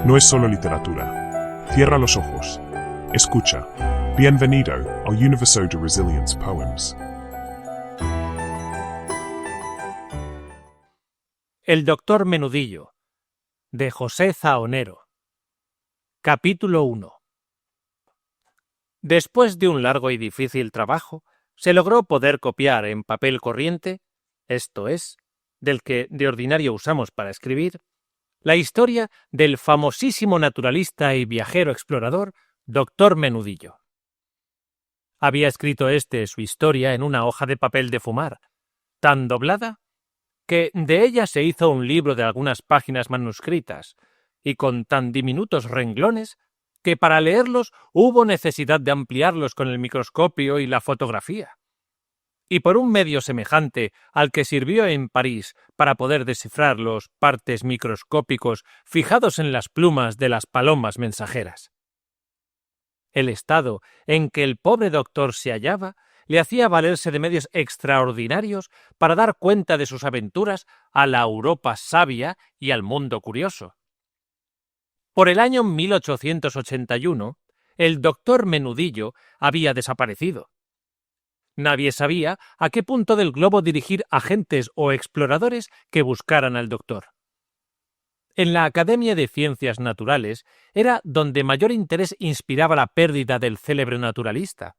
No es solo literatura. Cierra los ojos. Escucha. Bienvenido al universo de Resilience Poems. El doctor Menudillo, de José Zahonero. Capítulo 1. Después de un largo y difícil trabajo, se logró poder copiar en papel corriente, esto es, del que de ordinario usamos para escribir, la historia del famosísimo naturalista y viajero explorador doctor Menudillo. Había escrito su historia en una hoja de papel de fumar, tan doblada que de ella se hizo un libro de algunas páginas manuscritas, y con tan diminutos renglones que para leerlos hubo necesidad de ampliarlos con el microscopio y la fotografía. Y por un medio semejante al que sirvió en París para poder descifrar los partes microscópicos fijados en las plumas de las palomas mensajeras. El estado en que el pobre doctor se hallaba le hacía valerse de medios extraordinarios para dar cuenta de sus aventuras a la Europa sabia y al mundo curioso. Por el año 1881, el doctor Menudillo había desaparecido. Nadie sabía a qué punto del globo dirigir agentes o exploradores que buscaran al doctor. En la Academia de Ciencias Naturales era donde mayor interés inspiraba la pérdida del célebre naturalista.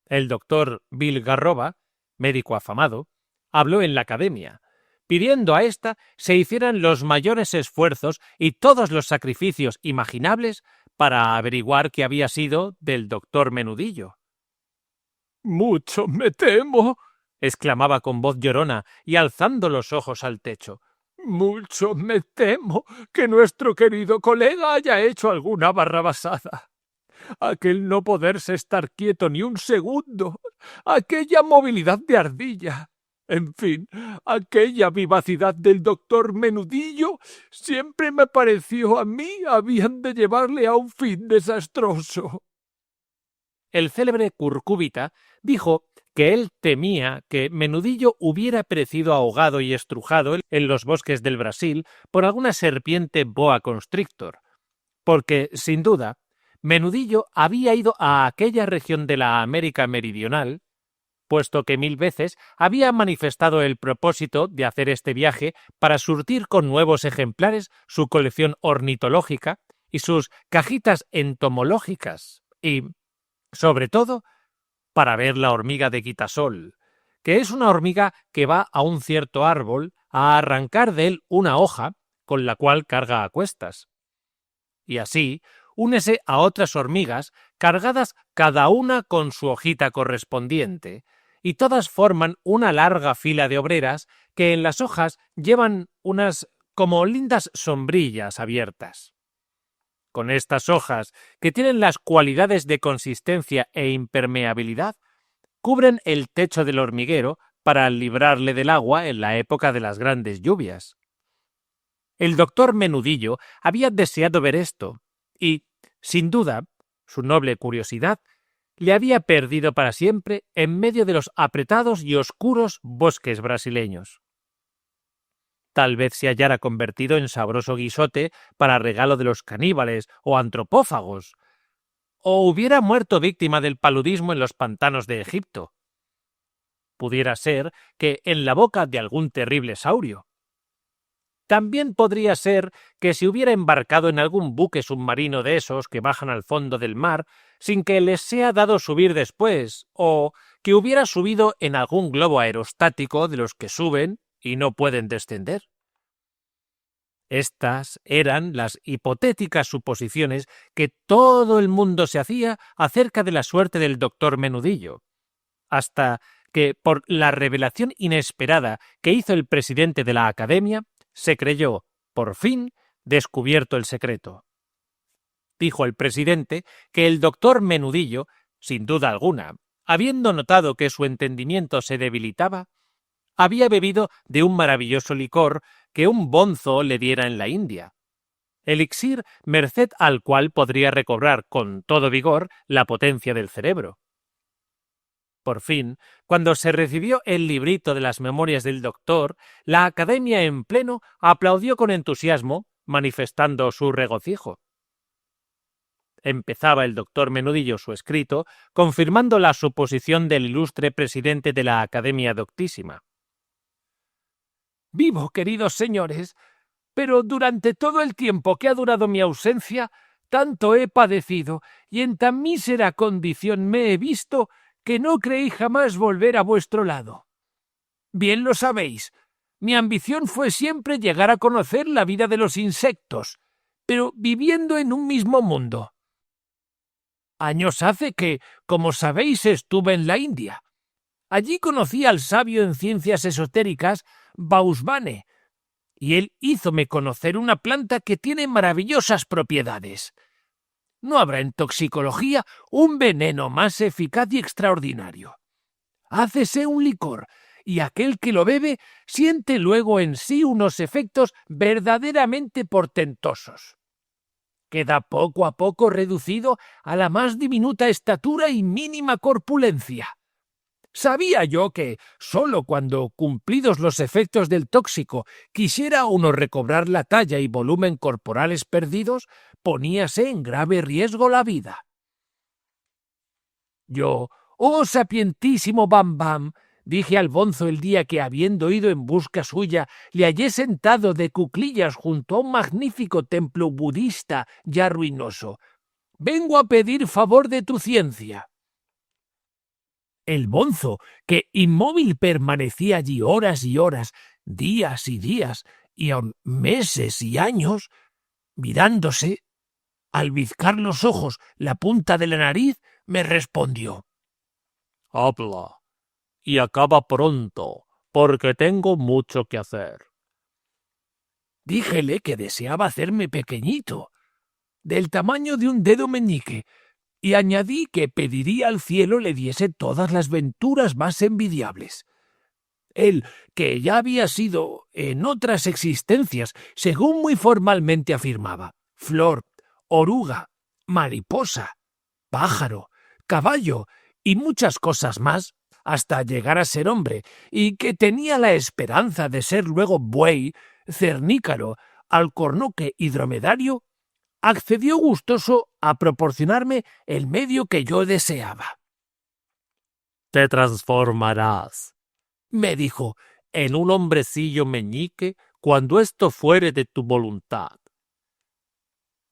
El doctor Bill Garroba, médico afamado, habló en la Academia, pidiendo a ésta se hicieran los mayores esfuerzos y todos los sacrificios imaginables para averiguar qué había sido del doctor Menudillo. «Mucho me temo», exclamaba con voz llorona y alzando los ojos al techo. «Mucho me temo que nuestro querido colega haya hecho alguna barrabasada. Aquel no poderse estar quieto ni un segundo, aquella movilidad de ardilla, en fin, aquella vivacidad del doctor Menudillo, siempre me pareció a mí habían de llevarle a un fin desastroso». El célebre Curcúbita dijo que él temía que Menudillo hubiera perecido ahogado y estrujado en los bosques del Brasil por alguna serpiente boa constrictor, porque, sin duda, Menudillo había ido a aquella región de la América meridional, puesto que 1000 veces había manifestado el propósito de hacer este viaje para surtir con nuevos ejemplares su colección ornitológica y sus cajitas entomológicas y, sobre todo, para ver la hormiga de quitasol, que es una hormiga que va a un cierto árbol a arrancar de él una hoja con la cual carga a cuestas. Y así únese a otras hormigas cargadas cada una con su hojita correspondiente, y todas forman una larga fila de obreras que en las hojas llevan unas como lindas sombrillas abiertas. Con estas hojas, que tienen las cualidades de consistencia e impermeabilidad, cubren el techo del hormiguero para librarle del agua en la época de las grandes lluvias. El doctor Menudillo había deseado ver esto, y, sin duda, su noble curiosidad le había perdido para siempre en medio de los apretados y oscuros bosques brasileños. Tal vez se hallara convertido en sabroso guisote para regalo de los caníbales o antropófagos, o hubiera muerto víctima del paludismo en los pantanos de Egipto. Pudiera ser que en la boca de algún terrible saurio. También podría ser que se hubiera embarcado en algún buque submarino de esos que bajan al fondo del mar sin que les sea dado subir después, o que hubiera subido en algún globo aerostático de los que suben y no pueden descender. Estas eran las hipotéticas suposiciones que todo el mundo se hacía acerca de la suerte del doctor Menudillo, hasta que, por la revelación inesperada que hizo el presidente de la Academia, se creyó, por fin, descubierto el secreto. Dijo el presidente que el doctor Menudillo, sin duda alguna, habiendo notado que su entendimiento se debilitaba, había bebido de un maravilloso licor que un bonzo le diera en la India, elixir merced al cual podría recobrar con todo vigor la potencia del cerebro. Por fin, cuando se recibió el librito de las memorias del doctor, la Academia en pleno aplaudió con entusiasmo, manifestando su regocijo. Empezaba el doctor Menudillo su escrito, confirmando la suposición del ilustre presidente de la Academia Doctísima. Vivo, queridos señores, pero durante todo el tiempo que ha durado mi ausencia, tanto he padecido y en tan mísera condición me he visto que no creí jamás volver a vuestro lado. Bien lo sabéis, mi ambición fue siempre llegar a conocer la vida de los insectos, pero viviendo en un mismo mundo. Años hace que, como sabéis, estuve en la India. Allí conocí al sabio en ciencias esotéricas, Bausbane, y él hízome conocer una planta que tiene maravillosas propiedades. No habrá en toxicología un veneno más eficaz y extraordinario. Hácese un licor, y aquel que lo bebe siente luego en sí unos efectos verdaderamente portentosos. Queda poco a poco reducido a la más diminuta estatura y mínima corpulencia. Sabía yo que, sólo cuando, cumplidos los efectos del tóxico, quisiera uno recobrar la talla y volumen corporales perdidos, poníase en grave riesgo la vida. Yo, oh sapientísimo Bam Bam, dije al bonzo el día que, habiendo ido en busca suya, le hallé sentado de cuclillas junto a un magnífico templo budista ya ruinoso. Vengo a pedir favor de tu ciencia. El bonzo, que inmóvil permanecía allí horas y horas, días y días, y aun meses y años, mirándose, al bizcar los ojos la punta de la nariz, me respondió: «Habla, y acaba pronto, porque tengo mucho que hacer». Díjele que deseaba hacerme pequeñito, del tamaño de un dedo meñique, y añadí que pediría al cielo le diese todas las venturas más envidiables. Él, que ya había sido en otras existencias, según muy formalmente afirmaba, flor, oruga, mariposa, pájaro, caballo y muchas cosas más, hasta llegar a ser hombre, y que tenía la esperanza de ser luego buey, cernícalo, alcornoque y dromedario, accedió gustoso a proporcionarme el medio que yo deseaba. «Te transformarás», me dijo, «en un hombrecillo meñique cuando esto fuere de tu voluntad».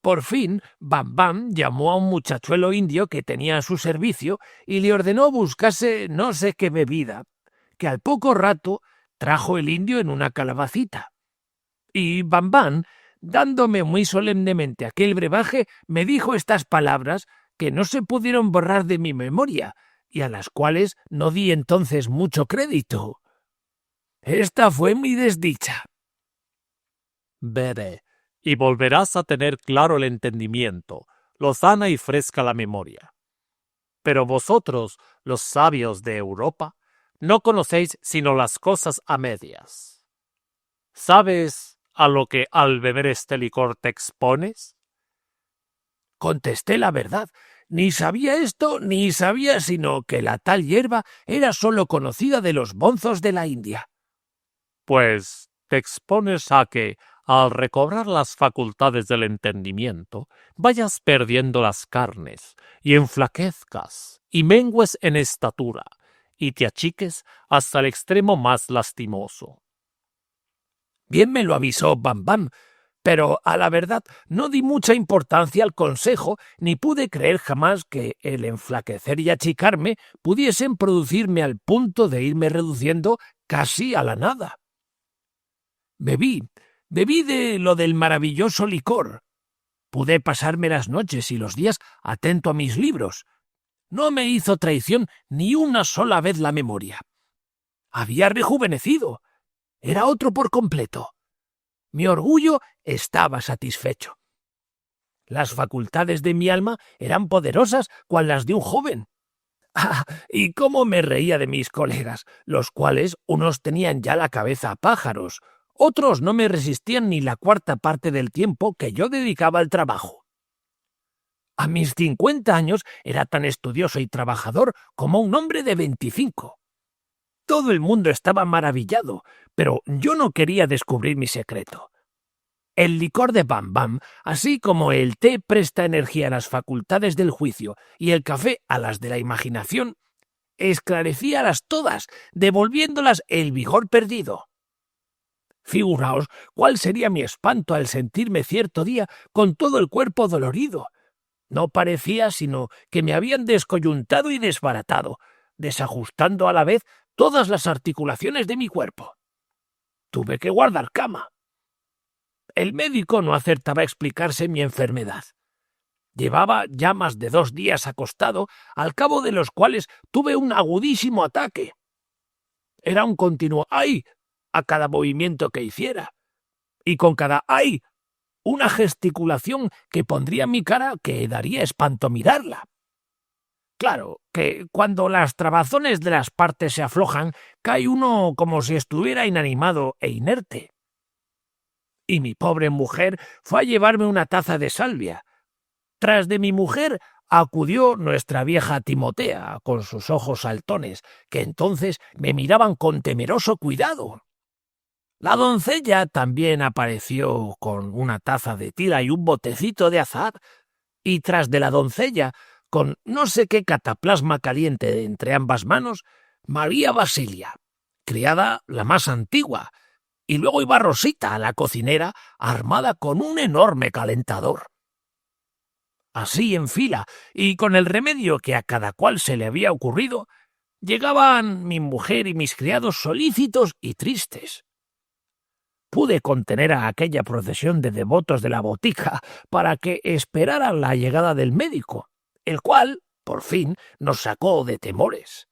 Por fin, Bam Bam llamó a un muchachuelo indio que tenía a su servicio y le ordenó buscase no sé qué bebida, que al poco rato trajo el indio en una calabacita. Y Bam Bam, dándome muy solemnemente aquel brebaje, me dijo estas palabras que no se pudieron borrar de mi memoria y a las cuales no di entonces mucho crédito. Esta fue mi desdicha. Bebe, y volverás a tener claro el entendimiento, lozana y fresca la memoria. Pero vosotros, los sabios de Europa, no conocéis sino las cosas a medias. ¿Sabes a lo que al beber este licor te expones? Contesté la verdad. Ni sabía esto, ni sabía sino que la tal hierba era sólo conocida de los bonzos de la India. Pues te expones a que, al recobrar las facultades del entendimiento, vayas perdiendo las carnes, y enflaquezcas, y mengues en estatura, y te achiques hasta el extremo más lastimoso. Bien me lo avisó Bam Bam, pero a la verdad no di mucha importancia al consejo ni pude creer jamás que el enflaquecer y achicarme pudiesen producirme al punto de irme reduciendo casi a la nada. Bebí de lo del maravilloso licor. Pude pasarme las noches y los días atento a mis libros. No me hizo traición ni una sola vez la memoria. Había rejuvenecido. Era otro por completo. Mi orgullo estaba satisfecho. Las facultades de mi alma eran poderosas cual las de un joven. ¡Ah! Y cómo me reía de mis colegas, los cuales unos tenían ya la cabeza a pájaros, otros no me resistían ni la cuarta parte del tiempo que yo dedicaba al trabajo. A mis 50 años era tan estudioso y trabajador como un hombre de 25. Todo el mundo estaba maravillado, pero yo no quería descubrir mi secreto. El licor de Bam Bam, así como el té presta energía a las facultades del juicio y el café a las de la imaginación, esclarecíalas todas, devolviéndolas el vigor perdido. Figuraos cuál sería mi espanto al sentirme cierto día con todo el cuerpo dolorido. No parecía sino que me habían descoyuntado y desbaratado, desajustando a la vez todas las articulaciones de mi cuerpo. Tuve que guardar cama. El médico no acertaba a explicarse mi enfermedad. Llevaba ya más de 2 días acostado, al cabo de los cuales tuve un agudísimo ataque. Era un continuo ¡ay! A cada movimiento que hiciera, y con cada ¡ay! Una gesticulación que pondría mi cara que daría espanto mirarla. Claro, que cuando las trabazones de las partes se aflojan, cae uno como si estuviera inanimado e inerte. Y mi pobre mujer fue a llevarme una taza de salvia. Tras de mi mujer acudió nuestra vieja Timotea, con sus ojos saltones, que entonces me miraban con temeroso cuidado. La doncella también apareció con una taza de tila y un botecito de azahar, y tras de la doncella, con no sé qué cataplasma caliente entre ambas manos, María Basilia, criada la más antigua, y luego iba Rosita, la cocinera, armada con un enorme calentador. Así en fila, y con el remedio que a cada cual se le había ocurrido, llegaban mi mujer y mis criados solícitos y tristes. Pude contener a aquella procesión de devotos de la botica para que esperaran la llegada del médico, el cual, por fin, nos sacó de temores.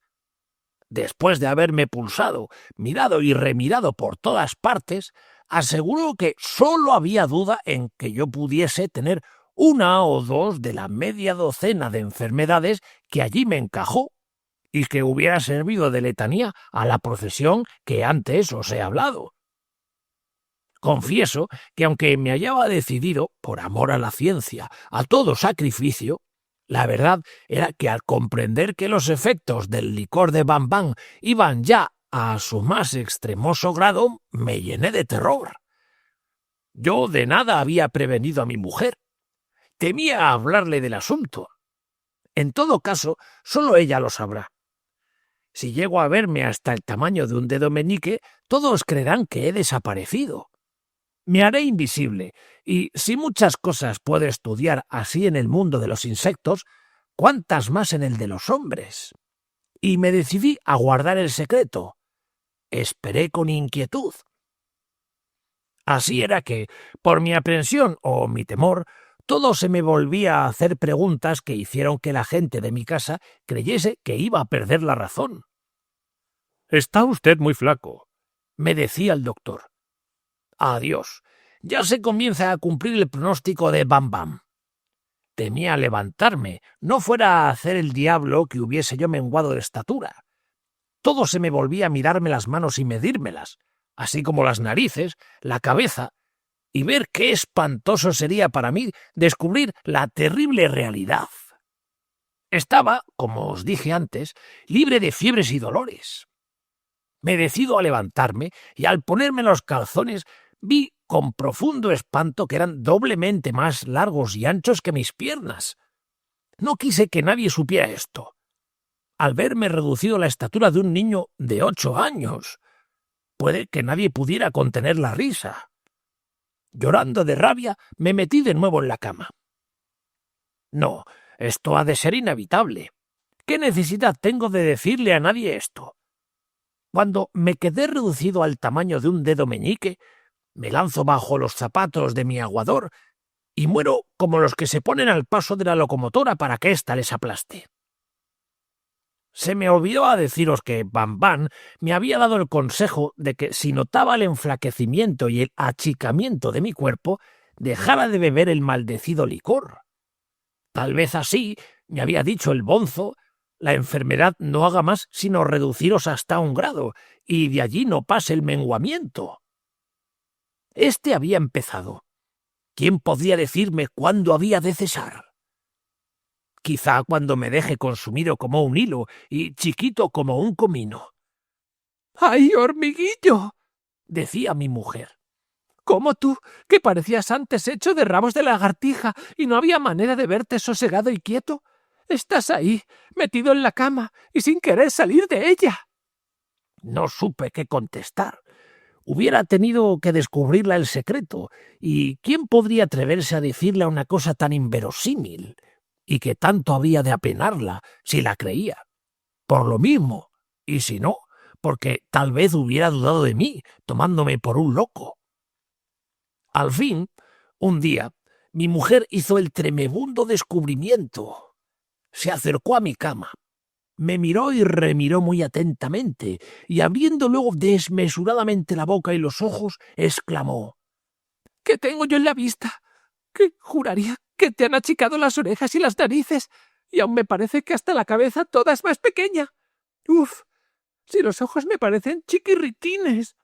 Después de haberme pulsado, mirado y remirado por todas partes, aseguró que sólo había duda en que yo pudiese tener 1 o 2 de la media docena de enfermedades que allí me encajó, y que hubiera servido de letanía a la procesión que antes os he hablado. Confieso que aunque me hallaba decidido, por amor a la ciencia, a todo sacrificio, la verdad era que al comprender que los efectos del licor de Bam Bam iban ya a su más extremoso grado, me llené de terror. Yo de nada había prevenido a mi mujer. Temía hablarle del asunto. En todo caso, solo ella lo sabrá. Si llego a verme hasta el tamaño de un dedo meñique, todos creerán que he desaparecido. Me haré invisible, y si muchas cosas puedo estudiar así en el mundo de los insectos, ¿cuántas más en el de los hombres? Y me decidí a guardar el secreto. Esperé con inquietud. Así era que, por mi aprensión o mi temor, todo se me volvía a hacer preguntas que hicieron que la gente de mi casa creyese que iba a perder la razón. «Está usted muy flaco», me decía el doctor. Adiós, ya se comienza a cumplir el pronóstico de Bam Bam. Temía levantarme, no fuera a hacer el diablo que hubiese yo menguado de estatura. Todo se me volvía a mirarme las manos y medírmelas, así como las narices, la cabeza, y ver qué espantoso sería para mí descubrir la terrible realidad. Estaba, como os dije antes, libre de fiebres y dolores. Me decido a levantarme y al ponerme los calzones vi con profundo espanto que eran doblemente más largos y anchos que mis piernas. No quise que nadie supiera esto. Al verme reducido a la estatura de un niño de 8 años, puede que nadie pudiera contener la risa. Llorando de rabia, me metí de nuevo en la cama. No, esto ha de ser inevitable. ¿Qué necesidad tengo de decirle a nadie esto? Cuando me quedé reducido al tamaño de un dedo meñique, me lanzo bajo los zapatos de mi aguador y muero como los que se ponen al paso de la locomotora para que ésta les aplaste. Se me olvidó a deciros que Bam Bam me había dado el consejo de que si notaba el enflaquecimiento y el achicamiento de mi cuerpo, dejara de beber el maldecido licor. Tal vez así, me había dicho el bonzo, la enfermedad no haga más sino reduciros hasta 1 grado, y de allí no pase el menguamiento. Este había empezado. ¿Quién podría decirme cuándo había de cesar? Quizá cuando me deje consumido como un hilo y chiquito como un comino. —¡Ay, hormiguillo! —decía mi mujer. como tú, que parecías antes hecho de rabos de lagartija y no había manera de verte sosegado y quieto. Estás ahí, metido en la cama y sin querer salir de ella. No supe qué contestar. Hubiera tenido que descubrirle el secreto, y ¿quién podría atreverse a decirle una cosa tan inverosímil y que tanto habría de apenarla si la creía? Por lo mismo, y si no, porque tal vez hubiera dudado de mí, tomándome por un loco. Al fin, un día, mi mujer hizo el tremebundo descubrimiento. Se acercó a mi cama, me miró y remiró muy atentamente, y abriendo luego desmesuradamente la boca y los ojos, exclamó: «¿Qué tengo yo en la vista? Que juraría que te han achicado las orejas y las narices, y aún me parece que hasta la cabeza toda es más pequeña. ¡Uf! Si los ojos me parecen chiquirritines».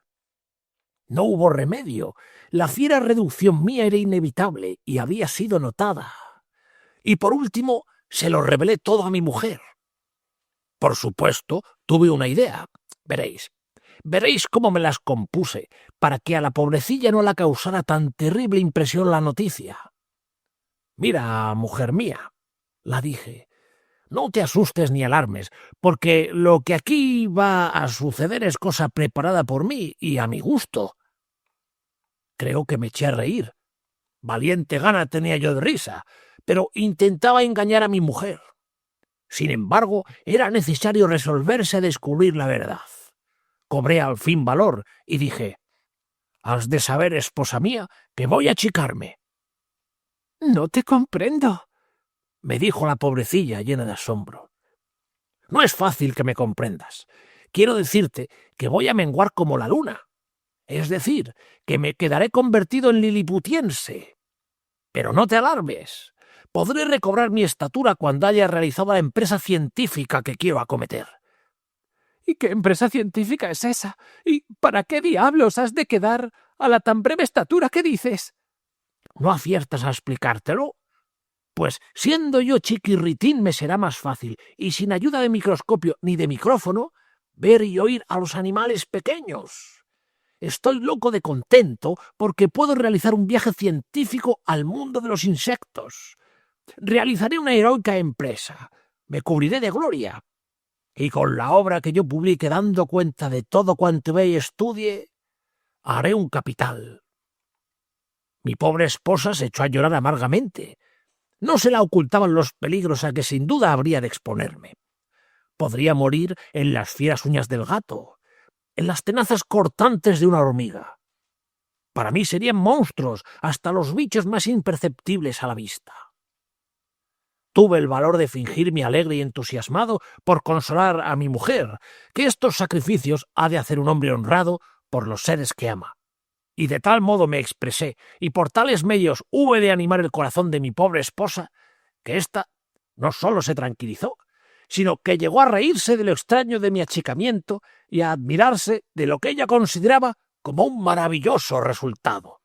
No hubo remedio. La fiera reducción mía era inevitable y había sido notada. Y por último, se lo revelé todo a mi mujer. Por supuesto, tuve una idea. Veréis cómo me las compuse para que a la pobrecilla no la causara tan terrible impresión la noticia. «Mira, mujer mía», la dije, «no te asustes ni alarmes, porque lo que aquí va a suceder es cosa preparada por mí y a mi gusto». Creo que me eché a reír. Valiente gana tenía yo de risa, pero intentaba engañar a mi mujer. Sin embargo, era necesario resolverse a descubrir la verdad. Cobré al fin valor y dije: «Has de saber, esposa mía, que voy a achicarme». «No te comprendo», me dijo la pobrecilla llena de asombro. «No es fácil que me comprendas. Quiero decirte que voy a menguar como la luna. Es decir, que me quedaré convertido en liliputiense. Pero no te alarmes. Podré recobrar mi estatura cuando haya realizado la empresa científica que quiero acometer». «¿Y qué empresa científica es esa? ¿Y para qué diablos has de quedar a la tan breve estatura que dices?» «¿No aciertas a explicártelo? Pues siendo yo chiquirritín me será más fácil, y sin ayuda de microscopio ni de micrófono, ver y oír a los animales pequeños. Estoy loco de contento porque puedo realizar un viaje científico al mundo de los insectos. Realizaré una heroica empresa, me cubriré de gloria, y con la obra que yo publique dando cuenta de todo cuanto vea y estudie, haré un capital». Mi pobre esposa se echó a llorar amargamente. No se la ocultaban los peligros a que sin duda habría de exponerme. Podría morir en las fieras uñas del gato, en las tenazas cortantes de una hormiga. Para mí serían monstruos hasta los bichos más imperceptibles a la vista. Tuve el valor de fingirme alegre y entusiasmado por consolar a mi mujer, que estos sacrificios ha de hacer un hombre honrado por los seres que ama. Y de tal modo me expresé, y por tales medios hube de animar el corazón de mi pobre esposa, que ésta no sólo se tranquilizó, sino que llegó a reírse de lo extraño de mi achicamiento y a admirarse de lo que ella consideraba como un maravilloso resultado.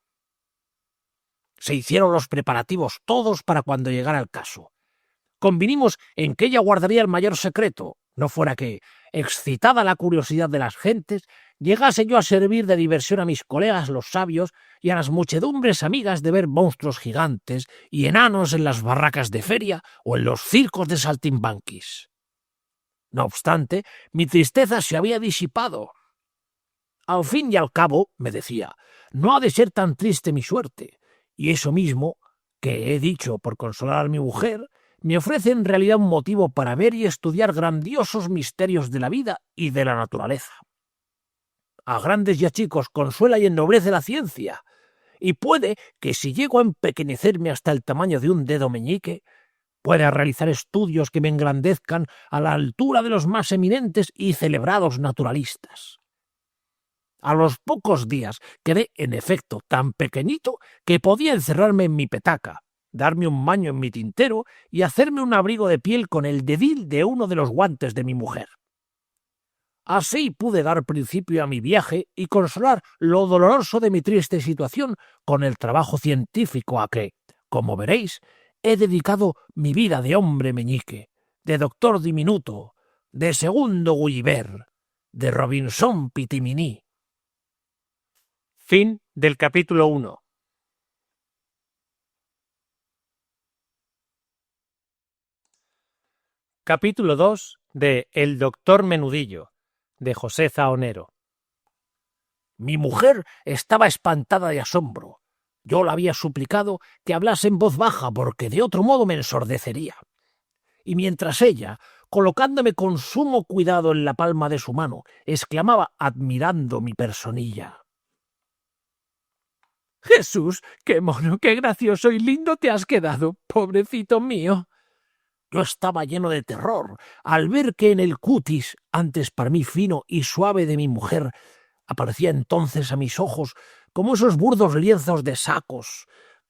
Se hicieron los preparativos todos para cuando llegara el caso. Convinimos en que ella guardaría el mayor secreto, no fuera que, excitada la curiosidad de las gentes, llegase yo a servir de diversión a mis colegas los sabios y a las muchedumbres amigas de ver monstruos gigantes y enanos en las barracas de feria o en los circos de saltimbanquis. No obstante, mi tristeza se había disipado. Al fin y al cabo, me decía, no ha de ser tan triste mi suerte, y eso mismo, que he dicho por consolar a mi mujer, me ofrece en realidad un motivo para ver y estudiar grandiosos misterios de la vida y de la naturaleza. A grandes y a chicos consuela y ennoblece la ciencia, y puede que si llego a empequeñecerme hasta el tamaño de un dedo meñique, pueda realizar estudios que me engrandezcan a la altura de los más eminentes y celebrados naturalistas. A los pocos días quedé, en efecto, tan pequeñito que podía encerrarme en mi petaca, darme un baño en mi tintero y hacerme un abrigo de piel con el dedil de uno de los guantes de mi mujer. Así pude dar principio a mi viaje y consolar lo doloroso de mi triste situación con el trabajo científico a que, como veréis, he dedicado mi vida de hombre meñique, de doctor diminuto, de segundo Gulliver, de Robinson Pitiminí. Fin del capítulo 1. Capítulo 2 de El doctor Menudillo, de José Zahonero. Mi mujer estaba espantada de asombro. Yo la había suplicado que hablase en voz baja porque de otro modo me ensordecería. Y mientras ella, colocándome con sumo cuidado en la palma de su mano, exclamaba admirando mi personilla: «Jesús, qué mono, qué gracioso y lindo te has quedado, pobrecito mío». Yo estaba lleno de terror al ver que en el cutis, antes para mí fino y suave de mi mujer, aparecía entonces a mis ojos como esos burdos lienzos de sacos,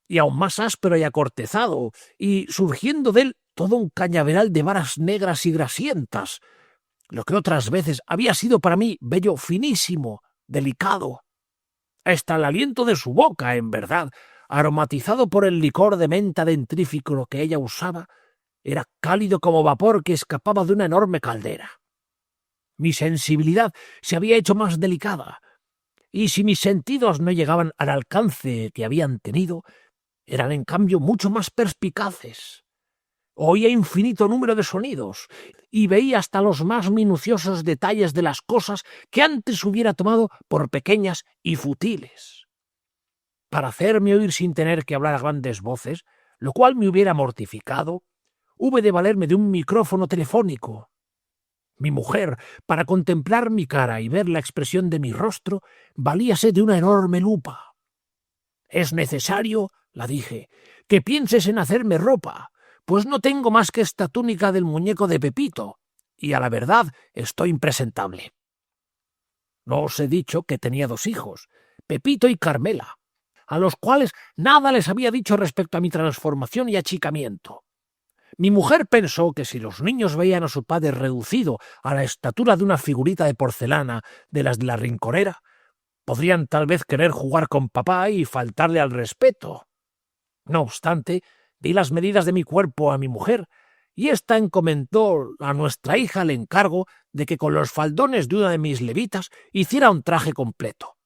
y aún más áspero y acortezado, y surgiendo de él todo un cañaveral de varas negras y grasientas, lo que otras veces había sido para mí bello finísimo, delicado. Hasta el aliento de su boca, en verdad, aromatizado por el licor de menta dentrífico que ella usaba, era cálido como vapor que escapaba de una enorme caldera. Mi sensibilidad se había hecho más delicada, y si mis sentidos no llegaban al alcance que habían tenido, eran en cambio mucho más perspicaces. Oía infinito número de sonidos y veía hasta los más minuciosos detalles de las cosas que antes hubiera tomado por pequeñas y futiles. Para hacerme oír sin tener que hablar a grandes voces, lo cual me hubiera mortificado, hube de valerme de un micrófono telefónico. Mi mujer, para contemplar mi cara y ver la expresión de mi rostro, valíase de una enorme lupa. «Es necesario», la dije, «que pienses en hacerme ropa, pues no tengo más que esta túnica del muñeco de Pepito, y a la verdad estoy impresentable». No os he dicho que tenía 2 hijos, Pepito y Carmela, a los cuales nada les había dicho respecto a mi transformación y achicamiento. Mi mujer pensó que si los niños veían a su padre reducido a la estatura de una figurita de porcelana de las de la Rinconera, podrían tal vez querer jugar con papá y faltarle al respeto. No obstante, di las medidas de mi cuerpo a mi mujer, y ésta encomendó a nuestra hija el encargo de que con los faldones de una de mis levitas hiciera un traje completo.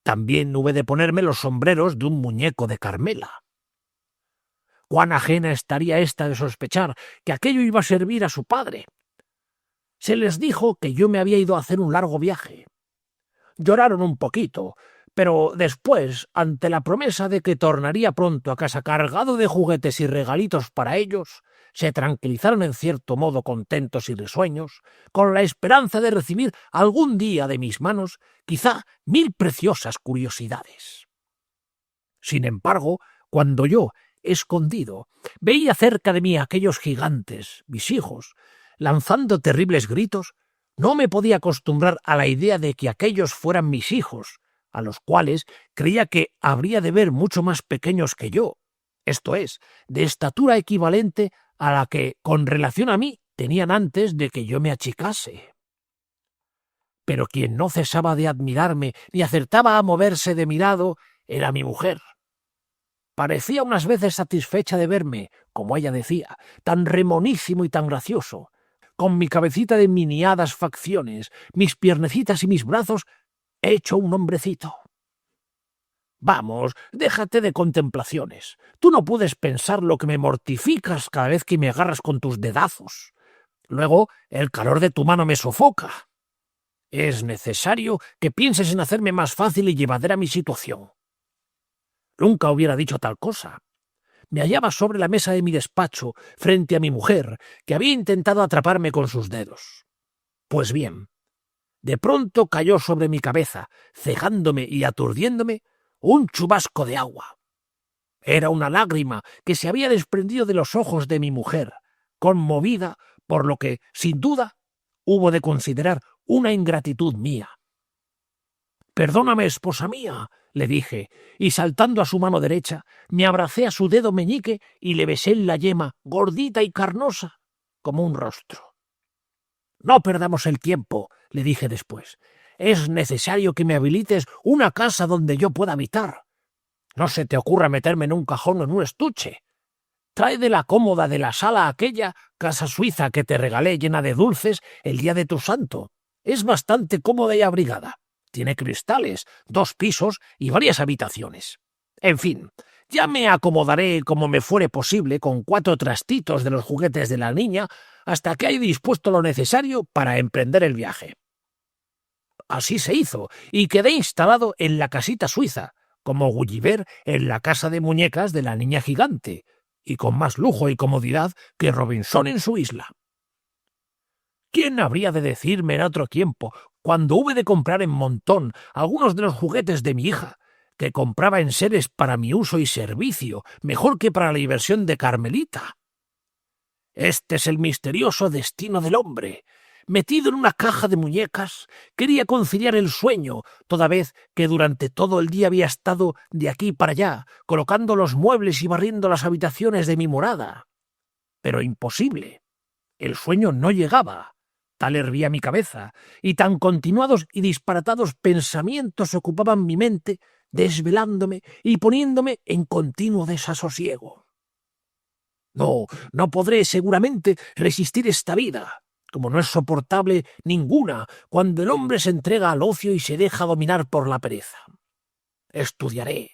También hube de ponerme los sombreros de un muñeco de Carmela. Cuán ajena estaría ésta de sospechar que aquello iba a servir a su padre. Se les dijo que yo me había ido a hacer un largo viaje. Lloraron un poquito, pero después, ante la promesa de que tornaría pronto a casa cargado de juguetes y regalitos para ellos, se tranquilizaron en cierto modo contentos y risueños, con la esperanza de recibir algún día de mis manos quizá 1000 preciosas curiosidades. Sin embargo, cuando yo, escondido, veía cerca de mí a aquellos gigantes, mis hijos, lanzando terribles gritos, no me podía acostumbrar a la idea de que aquellos fueran mis hijos, a los cuales creía que habría de ver mucho más pequeños que yo, esto es, de estatura equivalente a la que, con relación a mí, tenían antes de que yo me achicase. Pero quien no cesaba de admirarme ni acertaba a moverse de mi lado era mi mujer. Parecía unas veces satisfecha de verme, como ella decía, tan remonísimo y tan gracioso, con mi cabecita de miniadas facciones, mis piernecitas y mis brazos, hecho un hombrecito. Vamos, déjate de contemplaciones. Tú no puedes pensar lo que me mortificas cada vez que me agarras con tus dedazos. Luego, el calor de tu mano me sofoca. Es necesario que pienses en hacerme más fácil y llevadera mi situación. Nunca hubiera dicho tal cosa. Me hallaba sobre la mesa de mi despacho, frente a mi mujer, que había intentado atraparme con sus dedos. Pues bien, de pronto cayó sobre mi cabeza, cegándome y aturdiéndome, un chubasco de agua. Era una lágrima que se había desprendido de los ojos de mi mujer, conmovida por lo que, sin duda, hubo de considerar una ingratitud mía. «Perdóname, esposa mía», le dije, y saltando a su mano derecha, me abracé a su dedo meñique y le besé en la yema, gordita y carnosa, como un rostro. «No perdamos el tiempo», le dije después. «Es necesario que me habilites una casa donde yo pueda habitar. No se te ocurra meterme en un cajón o en un estuche. Trae de la cómoda de la sala aquella casa suiza que te regalé llena de dulces el día de tu santo. Es bastante cómoda y abrigada. Tiene cristales, 2 pisos y varias habitaciones. En fin, ya me acomodaré como me fuere posible con 4 trastitos de los juguetes de la niña hasta que haya dispuesto lo necesario para emprender el viaje. Así se hizo, y quedé instalado en la casita suiza, como Gulliver en la casa de muñecas de la niña gigante, y con más lujo y comodidad que Robinson en su isla. ¿Quién habría de decirme en otro tiempo, cuando hube de comprar en montón algunos de los juguetes de mi hija, que compraba enseres para mi uso y servicio, mejor que para la diversión de Carmelita? Este es el misterioso destino del hombre. Metido en una caja de muñecas, quería conciliar el sueño, toda vez que durante todo el día había estado de aquí para allá, colocando los muebles y barriendo las habitaciones de mi morada. Pero imposible. El sueño no llegaba. Tal hervía mi cabeza, y tan continuados y disparatados pensamientos ocupaban mi mente, desvelándome y poniéndome en continuo desasosiego. No podré seguramente resistir esta vida, como no es soportable ninguna cuando el hombre se entrega al ocio y se deja dominar por la pereza. Estudiaré.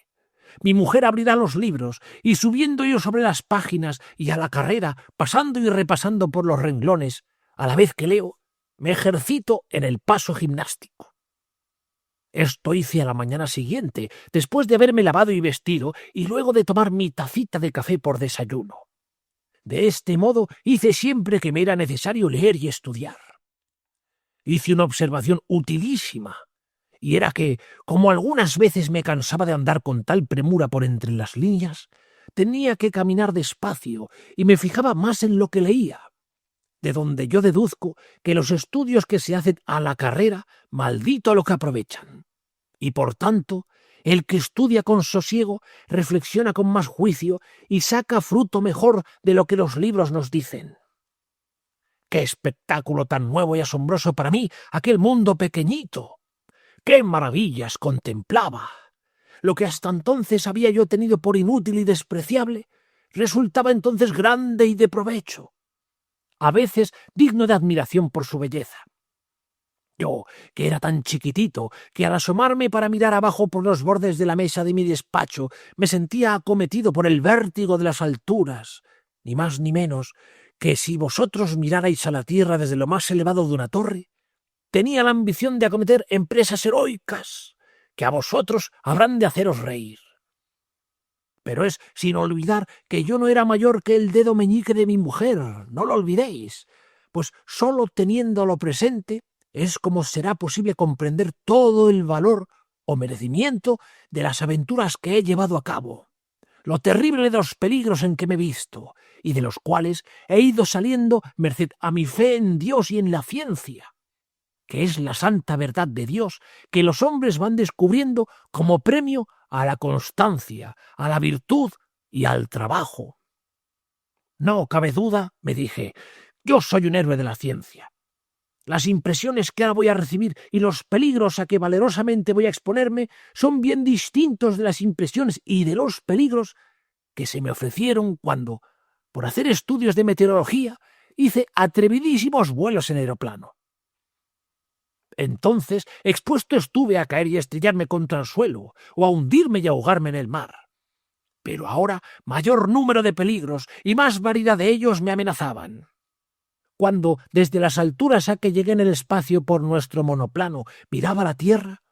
Mi mujer abrirá los libros, y subiendo yo sobre las páginas y a la carrera, pasando y repasando por los renglones, a la vez que leo, me ejercito en el paso gimnástico. Esto hice a la mañana siguiente, después de haberme lavado y vestido, y luego de tomar mi tacita de café por desayuno. De este modo hice siempre que me era necesario leer y estudiar. Hice una observación utilísima, y era que, como algunas veces me cansaba de andar con tal premura por entre las líneas, tenía que caminar despacio y me fijaba más en lo que leía, de donde yo deduzco que los estudios que se hacen a la carrera, maldito lo que aprovechan. Y por tanto, el que estudia con sosiego reflexiona con más juicio y saca fruto mejor de lo que los libros nos dicen. ¡Qué espectáculo tan nuevo y asombroso para mí aquel mundo pequeñito! ¡Qué maravillas contemplaba! Lo que hasta entonces había yo tenido por inútil y despreciable, resultaba entonces grande y de provecho, a veces digno de admiración por su belleza. Yo, que era tan chiquitito, que al asomarme para mirar abajo por los bordes de la mesa de mi despacho, me sentía acometido por el vértigo de las alturas, ni más ni menos que si vosotros mirarais a la tierra desde lo más elevado de una torre, tenía la ambición de acometer empresas heroicas, que a vosotros habrán de haceros reír. Pero es sin olvidar que yo no era mayor que el dedo meñique de mi mujer, no lo olvidéis, pues sólo teniéndolo presente es como será posible comprender todo el valor o merecimiento de las aventuras que he llevado a cabo, lo terrible de los peligros en que me he visto, y de los cuales he ido saliendo merced a mi fe en Dios y en la ciencia, que es la santa verdad de Dios que los hombres van descubriendo como premio a la constancia, a la virtud y al trabajo. No cabe duda, me dije, yo soy un héroe de la ciencia. Las impresiones que ahora voy a recibir y los peligros a que valerosamente voy a exponerme son bien distintos de las impresiones y de los peligros que se me ofrecieron cuando, por hacer estudios de meteorología, hice atrevidísimos vuelos en aeroplano. Entonces expuesto estuve a caer y estrellarme contra el suelo, o a hundirme y ahogarme en el mar. Pero ahora mayor número de peligros y más variedad de ellos me amenazaban. Cuando, desde las alturas a que llegué en el espacio por nuestro monoplano, miraba la tierra,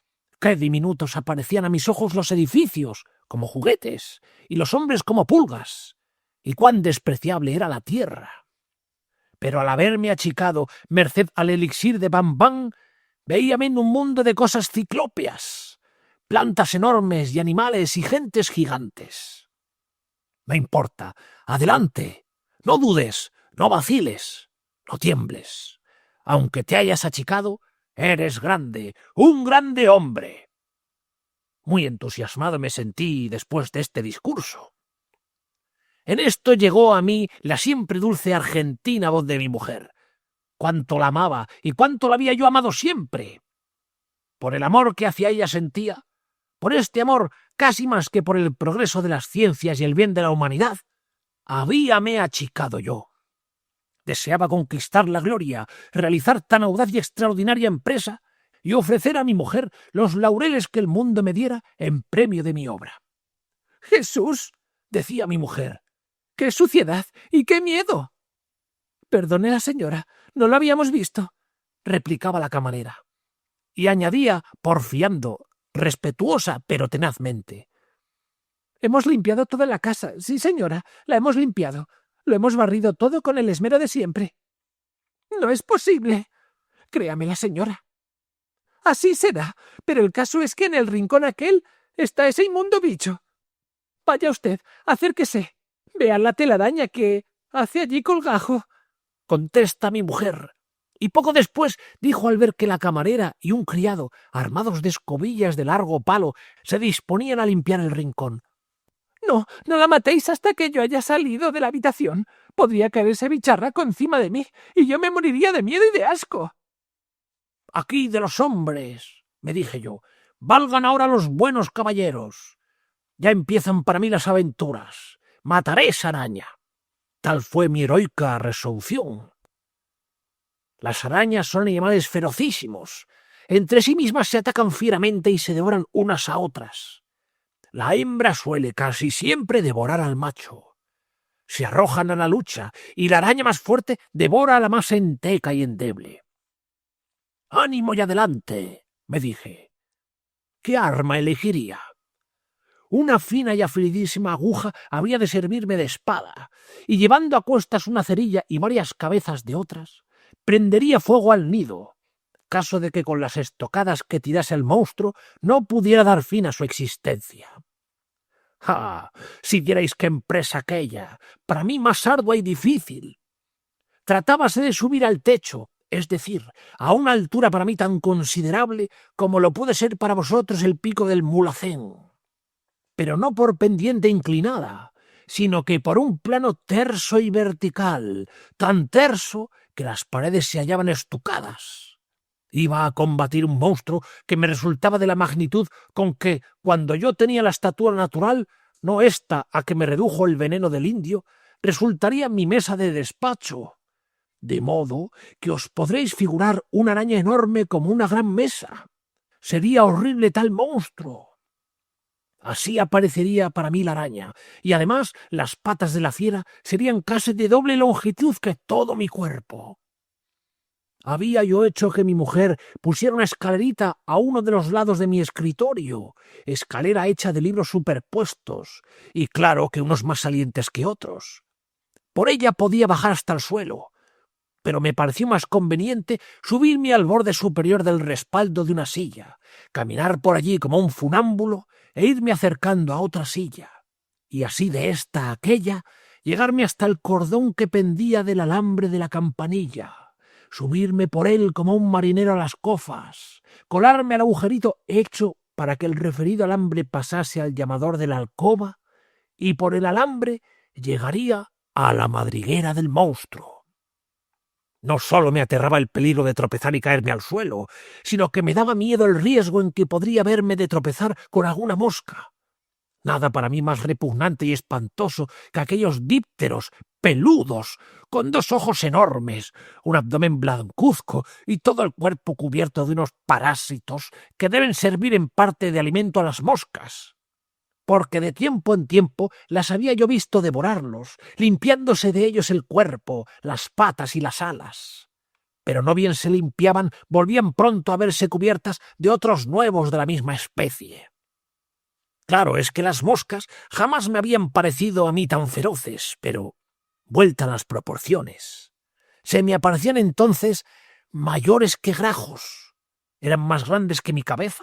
qué diminutos aparecían a mis ojos los edificios, como juguetes, y los hombres como pulgas, y cuán despreciable era la tierra. Pero al haberme achicado, merced al elixir de Bam Bam, veíame en un mundo de cosas ciclópeas, plantas enormes y animales y gentes gigantes. No importa, adelante, no dudes, no vaciles, no tiembles. Aunque te hayas achicado, eres grande, un grande hombre. Muy entusiasmado me sentí después de este discurso. En esto llegó a mí la siempre dulce argentina voz de mi mujer. Cuánto la amaba y cuánto la había yo amado siempre. Por el amor que hacia ella sentía, por este amor casi más que por el progreso de las ciencias y el bien de la humanidad, habíame achicado yo. Deseaba conquistar la gloria, realizar tan audaz y extraordinaria empresa, y ofrecer a mi mujer los laureles que el mundo me diera en premio de mi obra. «Jesús», decía mi mujer, «qué suciedad y qué miedo». «Perdone la señora, no lo habíamos visto», replicaba la camarera. Y añadía, porfiando, respetuosa pero tenazmente: «Hemos limpiado toda la casa. Sí, señora, la hemos limpiado. Lo hemos barrido todo con el esmero de siempre». «No es posible. Créame la señora». «Así será, pero el caso es que en el rincón aquel está ese inmundo bicho. Vaya usted, acérquese. Vea la telaraña que hace allí colgajo», contesta mi mujer. Y poco después dijo, al ver que la camarera y un criado, armados de escobillas de largo palo, se disponían a limpiar el rincón: «No, no la matéis hasta que yo haya salido de la habitación. Podría caer ese bicharraco encima de mí y yo me moriría de miedo y de asco». «Aquí de los hombres», me dije yo, «valgan ahora los buenos caballeros. Ya empiezan para mí las aventuras. Mataré esa araña». Tal fue mi heroica resolución. Las arañas son animales ferocísimos. Entre sí mismas se atacan fieramente y se devoran unas a otras. La hembra suele casi siempre devorar al macho. Se arrojan a la lucha y la araña más fuerte devora a la más enteca y endeble. «Ánimo y adelante», me dije. ¿Qué arma elegiría? Una fina y afilidísima aguja habría de servirme de espada, y llevando a cuestas una cerilla y varias cabezas de otras, prendería fuego al nido, caso de que con las estocadas que tirase el monstruo no pudiera dar fin a su existencia. ¡Ah! Si vierais qué empresa aquella, para mí más ardua y difícil. Tratábase de subir al techo, es decir, a una altura para mí tan considerable como lo puede ser para vosotros el pico del Mulhacén, pero no por pendiente inclinada, sino que por un plano terso y vertical, tan terso que las paredes se hallaban estucadas. Iba a combatir un monstruo que me resultaba de la magnitud con que, cuando yo tenía la estatura natural, no esta a que me redujo el veneno del indio, resultaría mi mesa de despacho, de modo que os podréis figurar una araña enorme como una gran mesa. Sería horrible tal monstruo. Así aparecería para mí la araña, y además las patas de la fiera serían casi de doble longitud que todo mi cuerpo. Había yo hecho que mi mujer pusiera una escalerita a uno de los lados de mi escritorio, escalera hecha de libros superpuestos, y claro que unos más salientes que otros. Por ella podía bajar hasta el suelo, pero me pareció más conveniente subirme al borde superior del respaldo de una silla, caminar por allí como un funámbulo e irme acercando a otra silla, y así de esta a aquella llegarme hasta el cordón que pendía del alambre de la campanilla, subirme por él como un marinero a las cofas, colarme al agujerito hecho para que el referido alambre pasase al llamador de la alcoba, y por el alambre llegaría a la madriguera del monstruo. No sólo me aterraba el peligro de tropezar y caerme al suelo, sino que me daba miedo el riesgo en que podría verme de tropezar con alguna mosca. Nada para mí más repugnante y espantoso que aquellos dípteros peludos, con 2 ojos enormes, un abdomen blancuzco y todo el cuerpo cubierto de unos parásitos que deben servir en parte de alimento a las moscas, porque de tiempo en tiempo las había yo visto devorarlos, limpiándose de ellos el cuerpo, las patas y las alas. Pero no bien se limpiaban, volvían pronto a verse cubiertas de otros nuevos de la misma especie. Claro, es que las moscas jamás me habían parecido a mí tan feroces, pero, vuelta a las proporciones, se me aparecían entonces mayores que grajos, eran más grandes que mi cabeza.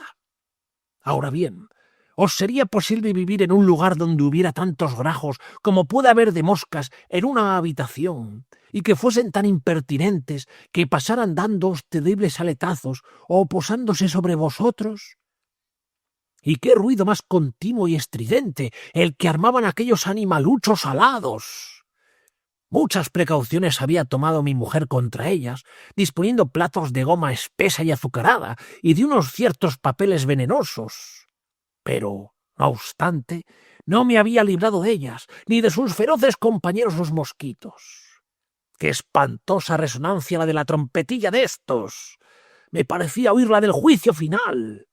Ahora bien, ¿os sería posible vivir en un lugar donde hubiera tantos grajos como puede haber de moscas en una habitación, y que fuesen tan impertinentes que pasaran dándoos terribles aletazos o posándose sobre vosotros? ¿Y qué ruido más continuo y estridente el que armaban aquellos animaluchos alados! Muchas precauciones había tomado mi mujer contra ellas, disponiendo platos de goma espesa y azucarada y de unos ciertos papeles venenosos. Pero, no obstante, no me había librado de ellas, ni de sus feroces compañeros los mosquitos. ¡Qué espantosa resonancia la de la trompetilla de estos! Me parecía oír la del juicio final.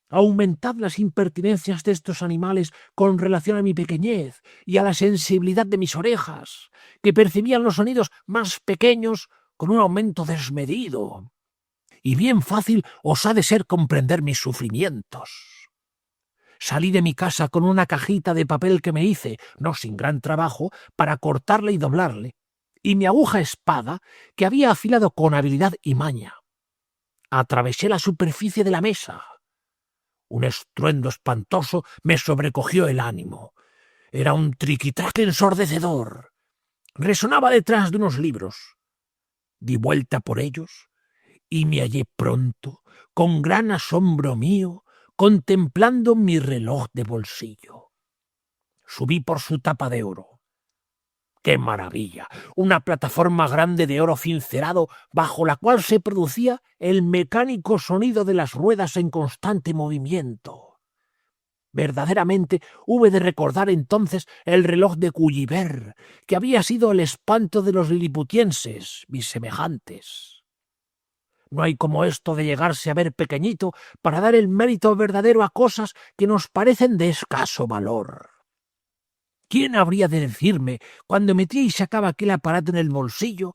Aumentad las impertinencias de estos animales con relación a mi pequeñez y a la sensibilidad de mis orejas, que percibían los sonidos más pequeños con un aumento desmedido. Y bien fácil os ha de ser comprender mis sufrimientos. Salí de mi casa con una cajita de papel que me hice, no sin gran trabajo, para cortarle y doblarle, y mi aguja espada, que había afilado con habilidad y maña. Atravesé la superficie de la mesa. Un estruendo espantoso me sobrecogió el ánimo. Era un triquitraque ensordecedor. Resonaba detrás de unos libros. Di vuelta por ellos y me hallé pronto, con gran asombro mío, contemplando mi reloj de bolsillo. Subí por su tapa de oro. ¡Qué maravilla! Una plataforma grande de oro cincelado bajo la cual se producía el mecánico sonido de las ruedas en constante movimiento. Verdaderamente hube de recordar entonces el reloj de Gulliver, que había sido el espanto de los liliputienses, mis semejantes. No hay como esto de llegarse a ver pequeñito para dar el mérito verdadero a cosas que nos parecen de escaso valor. ¿Quién habría de decirme, cuando metía y sacaba aquel aparato en el bolsillo,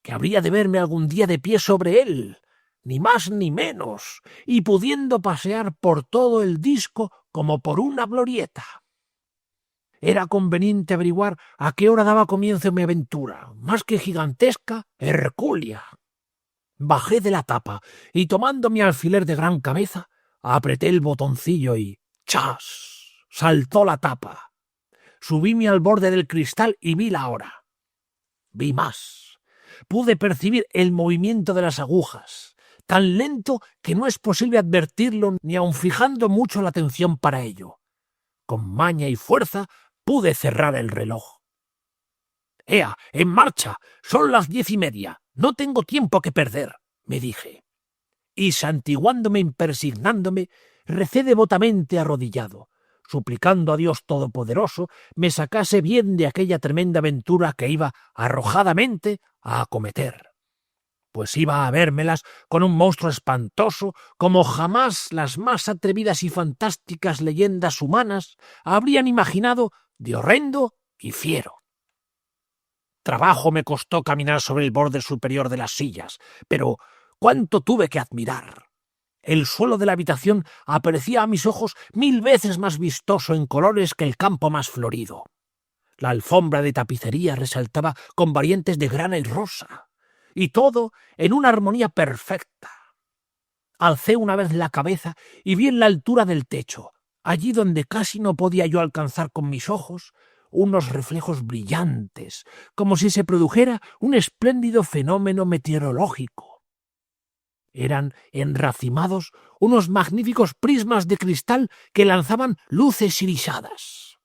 que habría de verme algún día de pie sobre él, ni más ni menos, y pudiendo pasear por todo el disco como por una glorieta? Era conveniente averiguar a qué hora daba comienzo mi aventura, más que gigantesca, hercúlea. Bajé de la tapa y, tomando mi alfiler de gran cabeza, apreté el botoncillo y ¡chas! Saltó la tapa. Subíme al borde del cristal y vi la hora. Vi más. Pude percibir el movimiento de las agujas, tan lento que no es posible advertirlo ni aun fijando mucho la atención para ello. Con maña y fuerza pude cerrar el reloj. ¡Ea, en marcha! Son las 10:30. No tengo tiempo que perder, me dije. Y santiguándome, impersignándome, recé devotamente arrodillado, suplicando a Dios Todopoderoso me sacase bien de aquella tremenda aventura que iba arrojadamente a acometer, pues iba a vérmelas con un monstruo espantoso como jamás las más atrevidas y fantásticas leyendas humanas habrían imaginado, de horrendo y fiero. Trabajo me costó caminar sobre el borde superior de las sillas, pero cuánto tuve que admirar. El suelo de la habitación aparecía a mis ojos 1000 veces más vistoso en colores que el campo más florido. La alfombra de tapicería resaltaba con variantes de grana y rosa, y todo en una armonía perfecta. Alcé una vez la cabeza y vi en la altura del techo, allí donde casi no podía yo alcanzar con mis ojos, unos reflejos brillantes, como si se produjera un espléndido fenómeno meteorológico. Eran enracimados unos magníficos prismas de cristal que lanzaban luces irisadas.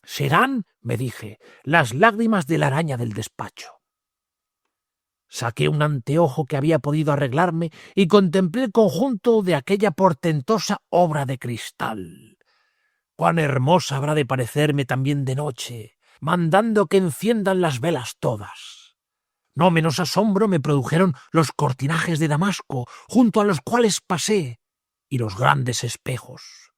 «Serán», me dije, «las lágrimas de la araña del despacho». Saqué un anteojo que había podido arreglarme y contemplé el conjunto de aquella portentosa obra de cristal. Cuán hermosa habrá de parecerme también de noche, mandando que enciendan las velas todas. No menos asombro me produjeron los cortinajes de damasco, junto a los cuales pasé, y los grandes espejos.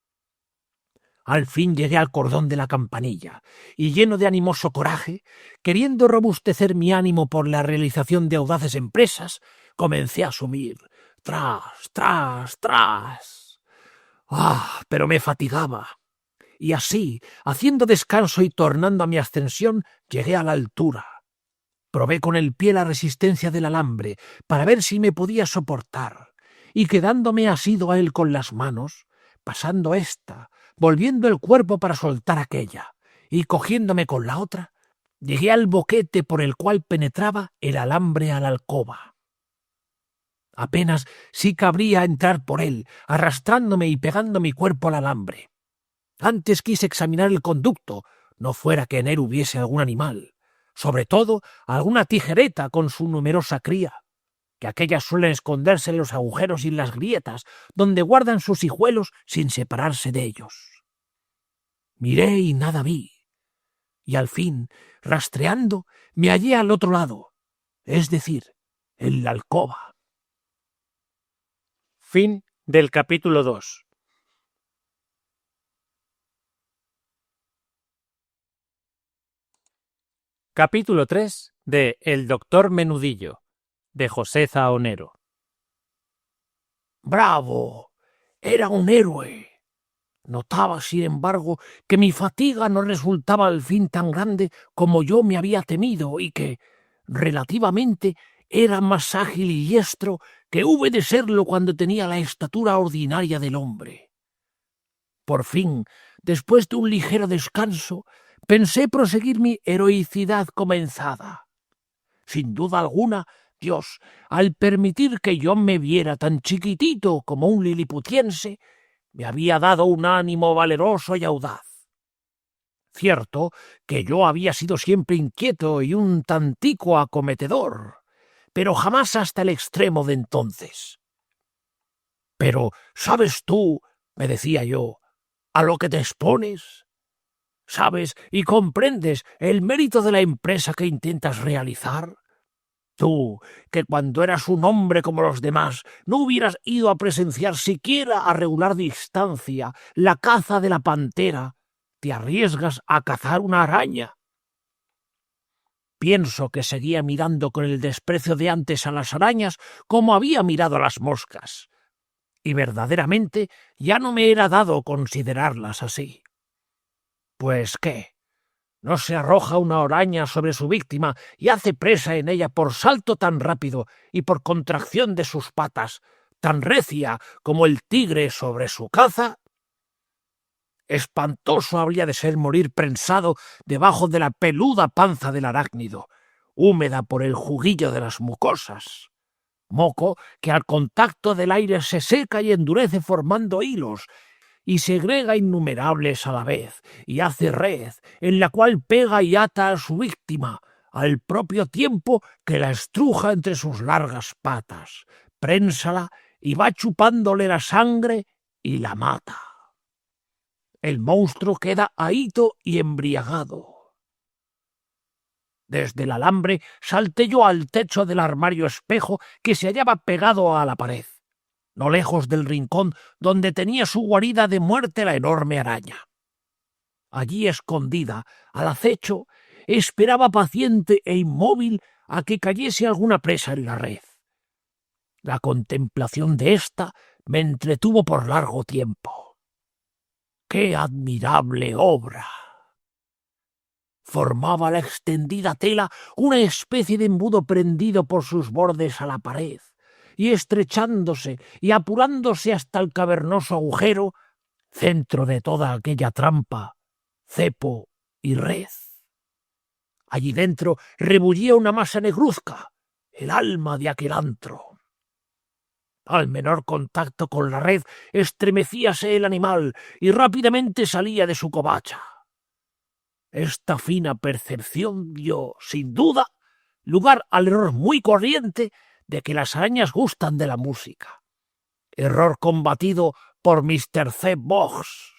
Al fin llegué al cordón de la campanilla, y lleno de animoso coraje, queriendo robustecer mi ánimo por la realización de audaces empresas, comencé a subir, tras, tras, tras. ¡Ah! Pero me fatigaba. Y así, haciendo descanso y tornando a mi ascensión, llegué a la altura. Probé con el pie la resistencia del alambre para ver si me podía soportar, y quedándome asido a él con las manos, pasando ésta, volviendo el cuerpo para soltar aquella, y cogiéndome con la otra, llegué al boquete por el cual penetraba el alambre a la alcoba. Apenas sí cabría entrar por él, arrastrándome y pegando mi cuerpo al alambre. Antes quise examinar el conducto, no fuera que en él hubiese algún animal, sobre todo alguna tijereta con su numerosa cría, que aquellas suelen esconderse en los agujeros y en las grietas, donde guardan sus hijuelos sin separarse de ellos. Miré y nada vi, y al fin, rastreando, me hallé al otro lado, es decir, en la alcoba. Fin del capítulo 2. Capítulo 3 de El doctor Menudillo, de José Zahonero. ¡Bravo! Era un héroe. Notaba, sin embargo, que mi fatiga no resultaba al fin tan grande como yo me había temido y que, relativamente, era más ágil y diestro que hube de serlo cuando tenía la estatura ordinaria del hombre. Por fin, después de un ligero descanso, pensé proseguir mi heroicidad comenzada. Sin duda alguna, Dios, al permitir que yo me viera tan chiquitito como un liliputiense, me había dado un ánimo valeroso y audaz. Cierto que yo había sido siempre inquieto y un tantico acometedor, pero jamás hasta el extremo de entonces. Pero, ¿sabes tú, me decía yo, a lo que te expones? ¿Sabes y comprendes el mérito de la empresa que intentas realizar? Tú, que cuando eras un hombre como los demás, no hubieras ido a presenciar siquiera a regular distancia la caza de la pantera, te arriesgas a cazar una araña. Pienso que seguía mirando con el desprecio de antes a las arañas como había mirado a las moscas, y verdaderamente ya no me era dado considerarlas así. Pues qué, ¿no se arroja una araña sobre su víctima y hace presa en ella por salto tan rápido y por contracción de sus patas, tan recia como el tigre sobre su caza? Espantoso habría de ser morir prensado debajo de la peluda panza del arácnido, húmeda por el juguillo de las mucosas. Moco que al contacto del aire se seca y endurece formando hilos, y segrega innumerables a la vez, y hace red, en la cual pega y ata a su víctima, al propio tiempo que la estruja entre sus largas patas, prénsala y va chupándole la sangre y la mata. El monstruo queda ahito y embriagado. Desde el alambre salté yo al techo del armario espejo que se hallaba pegado a la pared, no lejos del rincón donde tenía su guarida de muerte la enorme araña. Allí escondida, al acecho, esperaba paciente e inmóvil a que cayese alguna presa en la red. La contemplación de ésta me entretuvo por largo tiempo. ¡Qué admirable obra! Formaba la extendida tela una especie de embudo prendido por sus bordes a la pared, y estrechándose y apurándose hasta el cavernoso agujero, centro de toda aquella trampa, cepo y red. Allí dentro rebullía una masa negruzca, el alma de aquel antro. Al menor contacto con la red estremecíase el animal y rápidamente salía de su covacha. Esta fina percepción dio, sin duda, lugar al error muy corriente de que las arañas gustan de la música, error combatido por Mr. C. Boggs.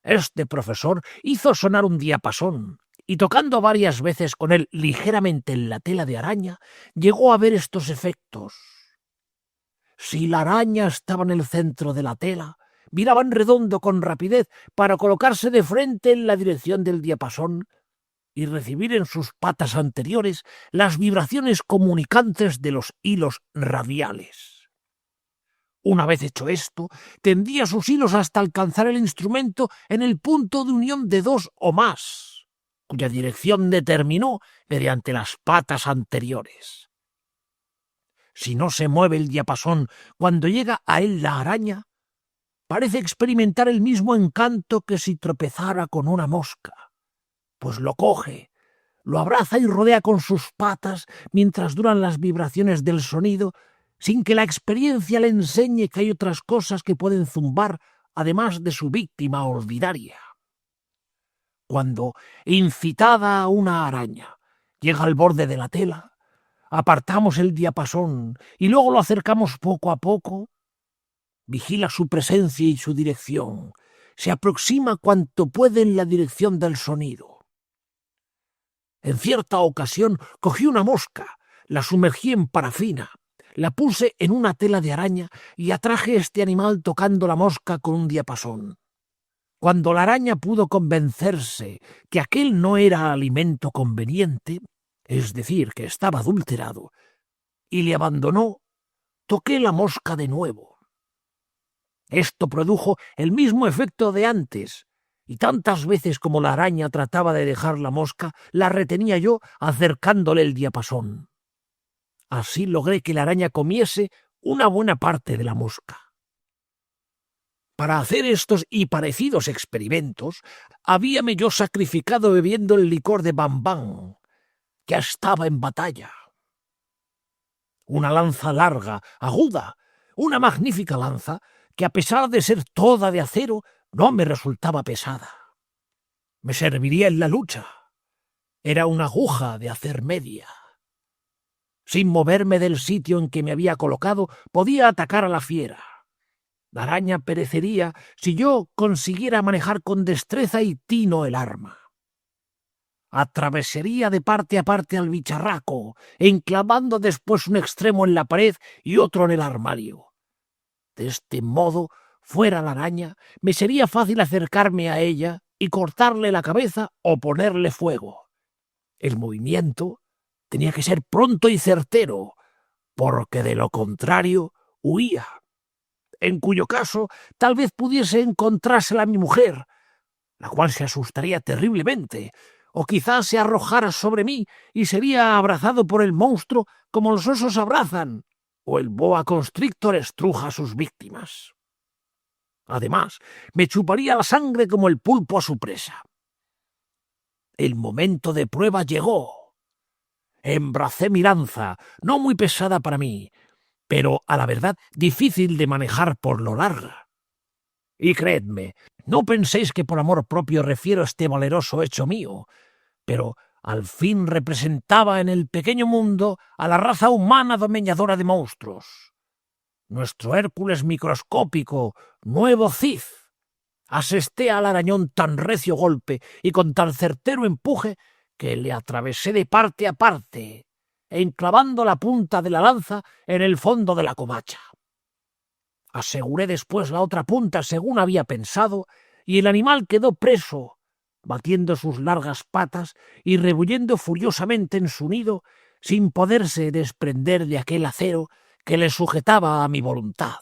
Este profesor hizo sonar un diapasón y, tocando varias veces con él ligeramente en la tela de araña, llegó a ver estos efectos. Si la araña estaba en el centro de la tela, viraba en redondo con rapidez para colocarse de frente en la dirección del diapasón y recibir en sus patas anteriores las vibraciones comunicantes de los hilos radiales. Una vez hecho esto, tendía sus hilos hasta alcanzar el instrumento en el punto de unión de dos o más, cuya dirección determinó mediante las patas anteriores. Si no se mueve el diapasón cuando llega a él la araña, parece experimentar el mismo encanto que si tropezara con una mosca, pues lo coge, lo abraza y rodea con sus patas mientras duran las vibraciones del sonido, sin que la experiencia le enseñe que hay otras cosas que pueden zumbar además de su víctima ordinaria. Cuando, incitada a una araña, llega al borde de la tela, apartamos el diapasón y luego lo acercamos poco a poco. Vigila su presencia y su dirección. Se aproxima cuanto puede en la dirección del sonido. En cierta ocasión cogí una mosca, la sumergí en parafina, la puse en una tela de araña y atraje este animal tocando la mosca con un diapasón. Cuando la araña pudo convencerse que aquel no era alimento conveniente, es decir, que estaba adulterado, y le abandonó, toqué la mosca de nuevo. Esto produjo el mismo efecto de antes, y tantas veces como la araña trataba de dejar la mosca, la retenía yo acercándole el diapasón. Así logré que la araña comiese una buena parte de la mosca. Para hacer estos y parecidos experimentos, habíame yo sacrificado bebiendo el licor de Bambán, que estaba en batalla. Una lanza larga, aguda, una magnífica lanza, que a pesar de ser toda de acero, no me resultaba pesada. Me serviría en la lucha. Era una aguja de hacer media. Sin moverme del sitio en que me había colocado, podía atacar a la fiera. La araña perecería si yo consiguiera manejar con destreza y tino el arma. Atravesaría de parte a parte al bicharraco, enclavando después un extremo en la pared y otro en el armario. De este modo, fuera la araña, me sería fácil acercarme a ella y cortarle la cabeza o ponerle fuego. El movimiento tenía que ser pronto y certero, porque de lo contrario huía, en cuyo caso tal vez pudiese encontrársela a mi mujer, la cual se asustaría terriblemente, o quizás se arrojara sobre mí y sería abrazado por el monstruo como los osos abrazan, o el boa constrictor estruja a sus víctimas. Además, me chuparía la sangre como el pulpo a su presa. El momento de prueba llegó. Embracé mi lanza, no muy pesada para mí, pero a la verdad difícil de manejar por lo larga. Y creedme, no penséis que por amor propio refiero este valeroso hecho mío, pero al fin representaba en el pequeño mundo a la raza humana domeñadora de monstruos. Nuestro Hércules microscópico, nuevo Cid, asesté al arañón tan recio golpe y con tan certero empuje que le atravesé de parte a parte, enclavando la punta de la lanza en el fondo de la covacha. Aseguré después la otra punta según había pensado, y el animal quedó preso, batiendo sus largas patas y rebullendo furiosamente en su nido, sin poderse desprender de aquel acero que le sujetaba a mi voluntad.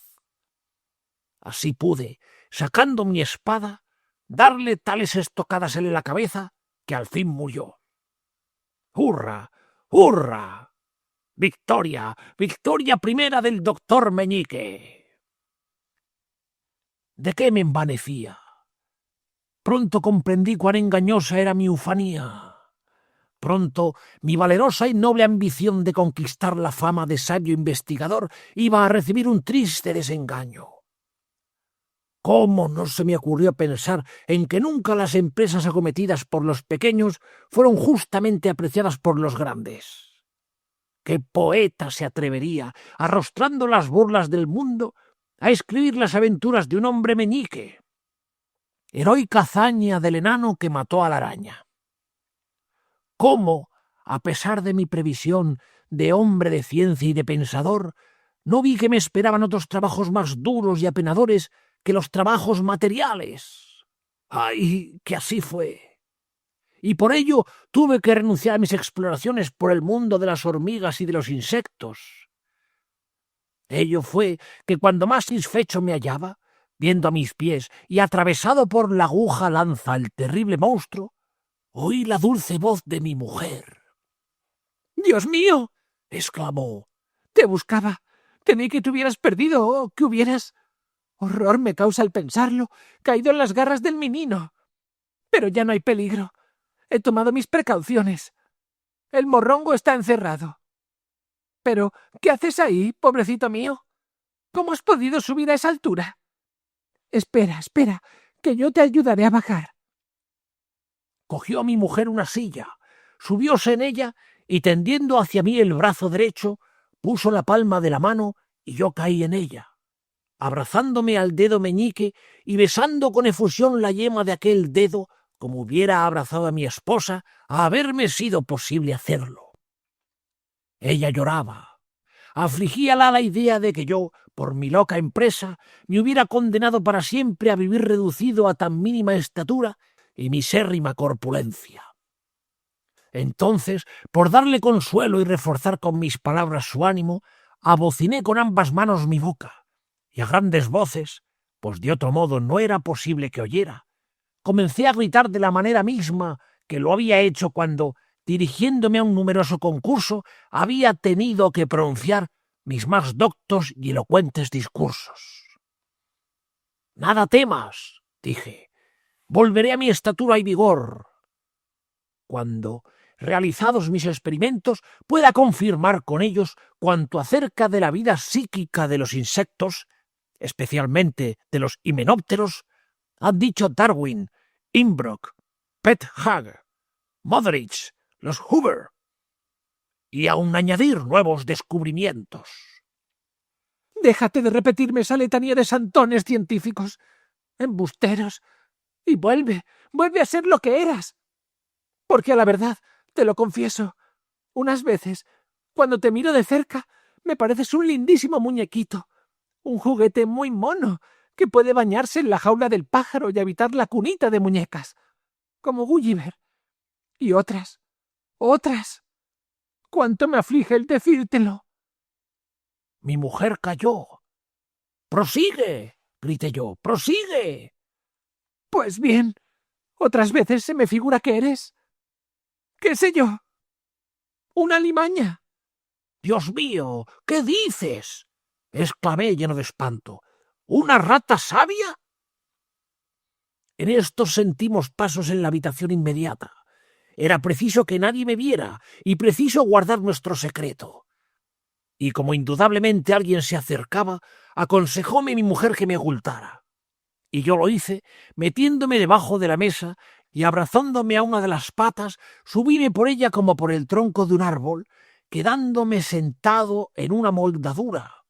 Así pude, sacando mi espada, darle tales estocadas en la cabeza que al fin murió. ¡Hurra! ¡Hurra! ¡Victoria! ¡Victoria primera del doctor Meñique! ¿De qué me envanecía? Pronto comprendí cuán engañosa era mi ufanía. Pronto mi valerosa y noble ambición de conquistar la fama de sabio investigador iba a recibir un triste desengaño. ¿Cómo no se me ocurrió pensar en que nunca las empresas acometidas por los pequeños fueron justamente apreciadas por los grandes? ¿Qué poeta se atrevería, arrostrando las burlas del mundo, a escribir las aventuras de un hombre meñique? Heroica hazaña del enano que mató a la araña. ¿Cómo, a pesar de mi previsión de hombre de ciencia y de pensador, no vi que me esperaban otros trabajos más duros y apenadores que los trabajos materiales? ¡Ay, que así fue! Y por ello tuve que renunciar a mis exploraciones por el mundo de las hormigas y de los insectos. Ello fue que cuando más satisfecho me hallaba, viendo a mis pies y atravesado por la aguja lanza el terrible monstruo, oí la dulce voz de mi mujer. «¡Dios mío!», exclamó. «Te buscaba. Temí que te hubieras perdido o que hubieras... Horror me causa el pensarlo, caído en las garras del menino. Pero ya no hay peligro. He tomado mis precauciones. El morrongo está encerrado. Pero, ¿qué haces ahí, pobrecito mío? ¿Cómo has podido subir a esa altura? Espera, espera, que yo te ayudaré a bajar». Cogió a mi mujer una silla, subióse en ella y tendiendo hacia mí el brazo derecho, puso la palma de la mano y yo caí en ella, abrazándome al dedo meñique y besando con efusión la yema de aquel dedo como hubiera abrazado a mi esposa a haberme sido posible hacerlo. Ella lloraba, Afligíala la idea de que yo, por mi loca empresa, me hubiera condenado para siempre a vivir reducido a tan mínima estatura y misérrima corpulencia. Entonces, por darle consuelo y reforzar con mis palabras su ánimo, abociné con ambas manos mi boca, y a grandes voces, pues de otro modo no era posible que oyera, comencé a gritar de la manera misma que lo había hecho cuando, dirigiéndome a un numeroso concurso, había tenido que pronunciar mis más doctos y elocuentes discursos. «Nada temas», dije, «volveré a mi estatura y vigor. Cuando, realizados mis experimentos, pueda confirmar con ellos cuanto acerca de la vida psíquica de los insectos, especialmente de los himenópteros, han dicho Darwin, Imbrock, Pet Hag, Modrich, los Hoover, y aun añadir nuevos descubrimientos». Déjate de repetirme esa letanía de santones científicos, embusteros, y vuelve a ser lo que eras. Porque a la verdad, te lo confieso, unas veces, cuando te miro de cerca, me pareces un lindísimo muñequito, un juguete muy mono, que puede bañarse en la jaula del pájaro y habitar la cunita de muñecas, como Gulliver. Y otras. Cuánto me aflige el decírtelo. Mi mujer calló. «¡Prosigue!», grité yo, «prosigue». Pues bien, otras veces se me figura que eres, qué sé yo, una alimaña. «¡Dios mío! ¿Qué dices?», exclamé lleno de espanto. «¿Una rata sabia?». En esto sentimos pasos en la habitación inmediata. Era preciso que nadie me viera y preciso guardar nuestro secreto. Y como indudablemente alguien se acercaba, aconsejóme mi mujer que me ocultara. Y yo lo hice, metiéndome debajo de la mesa y abrazándome a una de las patas, subíme por ella como por el tronco de un árbol, quedándome sentado en una moldadura,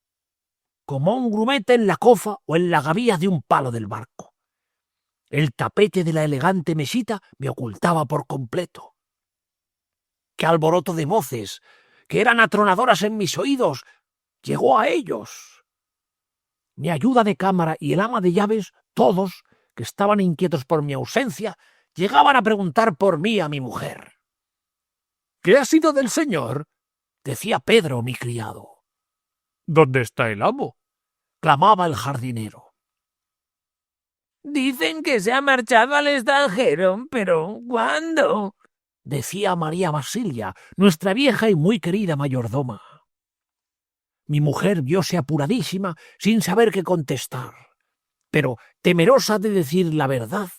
como un grumete en la cofa o en la gavía de un palo del barco. El tapete de la elegante mesita me ocultaba por completo. ¡Qué alboroto de voces, que eran atronadoras en mis oídos, llegó a ellos! Mi ayuda de cámara y el ama de llaves, todos, que estaban inquietos por mi ausencia, llegaban a preguntar por mí a mi mujer. «¿Qué ha sido del señor?», decía Pedro, mi criado. «¿Dónde está el amo?», clamaba el jardinero. «Dicen que se ha marchado al extranjero, pero ¿cuándo?», decía María Basilia, nuestra vieja y muy querida mayordoma. Mi mujer vióse apuradísima, sin saber qué contestar, pero temerosa de decir la verdad,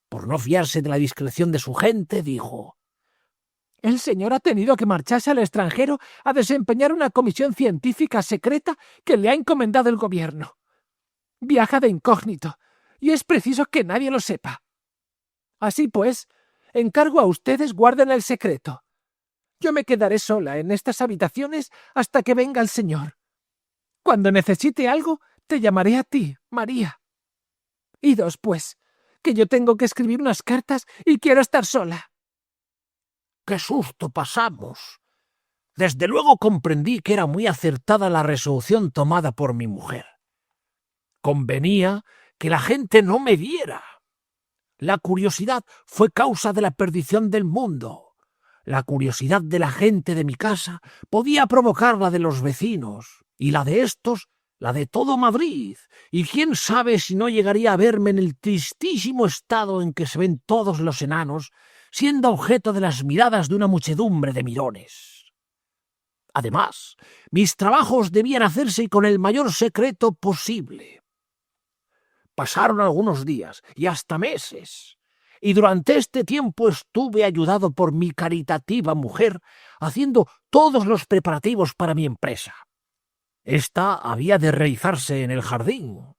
por no fiarse de la discreción de su gente, dijo: «El señor ha tenido que marcharse al extranjero a desempeñar una comisión científica secreta que le ha encomendado el gobierno. Viaja de incógnito, y es preciso que nadie lo sepa. Así pues, encargo a ustedes guarden el secreto. Yo me quedaré sola en estas habitaciones hasta que venga el señor. Cuando necesite algo, te llamaré a ti, María. Idos, pues, que yo tengo que escribir unas cartas y quiero estar sola». ¡Qué susto pasamos! Desde luego comprendí que era muy acertada la resolución tomada por mi mujer. Convenía que la gente no me viera. La curiosidad fue causa de la perdición del mundo. La curiosidad de la gente de mi casa podía provocar la de los vecinos, y la de éstos, la de todo Madrid, y quién sabe si no llegaría a verme en el tristísimo estado en que se ven todos los enanos, siendo objeto de las miradas de una muchedumbre de mirones. Además, mis trabajos debían hacerse con el mayor secreto posible. Pasaron algunos días y hasta meses, y durante este tiempo estuve ayudado por mi caritativa mujer haciendo todos los preparativos para mi empresa. Esta había de realizarse en el jardín.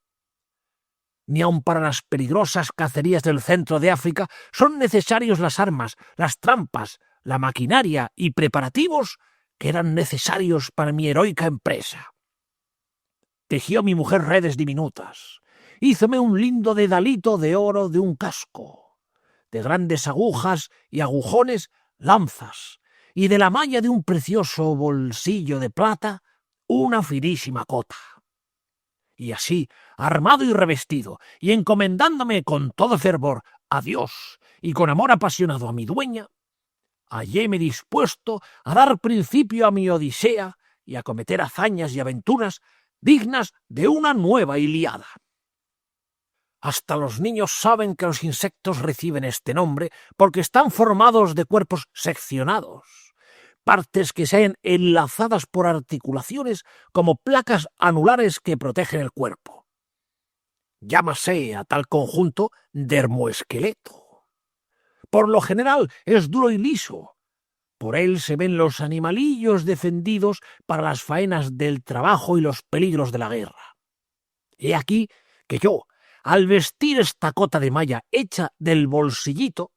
Ni aun para las peligrosas cacerías del centro de África son necesarios las armas, las trampas, la maquinaria y preparativos que eran necesarios para mi heroica empresa. Tejió mi mujer redes diminutas. Hízome un lindo dedalito de oro de un casco, de grandes agujas y agujones lanzas, y de la malla de un precioso bolsillo de plata una finísima cota. Y así, armado y revestido, y encomendándome con todo fervor a Dios y con amor apasionado a mi dueña, halléme dispuesto a dar principio a mi odisea y a cometer hazañas y aventuras dignas de una nueva Ilíada. Hasta los niños saben que los insectos reciben este nombre porque están formados de cuerpos seccionados, partes que se hallan enlazadas por articulaciones como placas anulares que protegen el cuerpo. Llámase a tal conjunto dermoesqueleto. Por lo general es duro y liso. Por él se ven los animalillos defendidos para las faenas del trabajo y los peligros de la guerra. He aquí que yo, al vestir esta cota de malla hecha del bolsillito,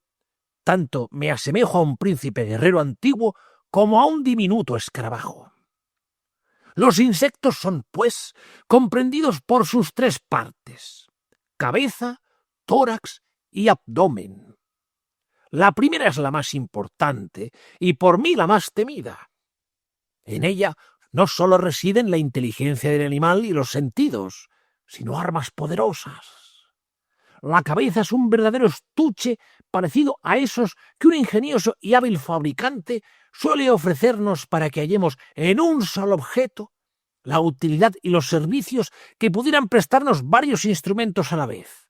tanto me asemejo a un príncipe guerrero antiguo como a un diminuto escarabajo. Los insectos son, pues, comprendidos por sus tres partes: cabeza, tórax y abdomen. La primera es la más importante y por mí la más temida. En ella no sólo residen la inteligencia del animal y los sentidos, sino armas poderosas. La cabeza es un verdadero estuche parecido a esos que un ingenioso y hábil fabricante suele ofrecernos para que hallemos en un solo objeto la utilidad y los servicios que pudieran prestarnos varios instrumentos a la vez: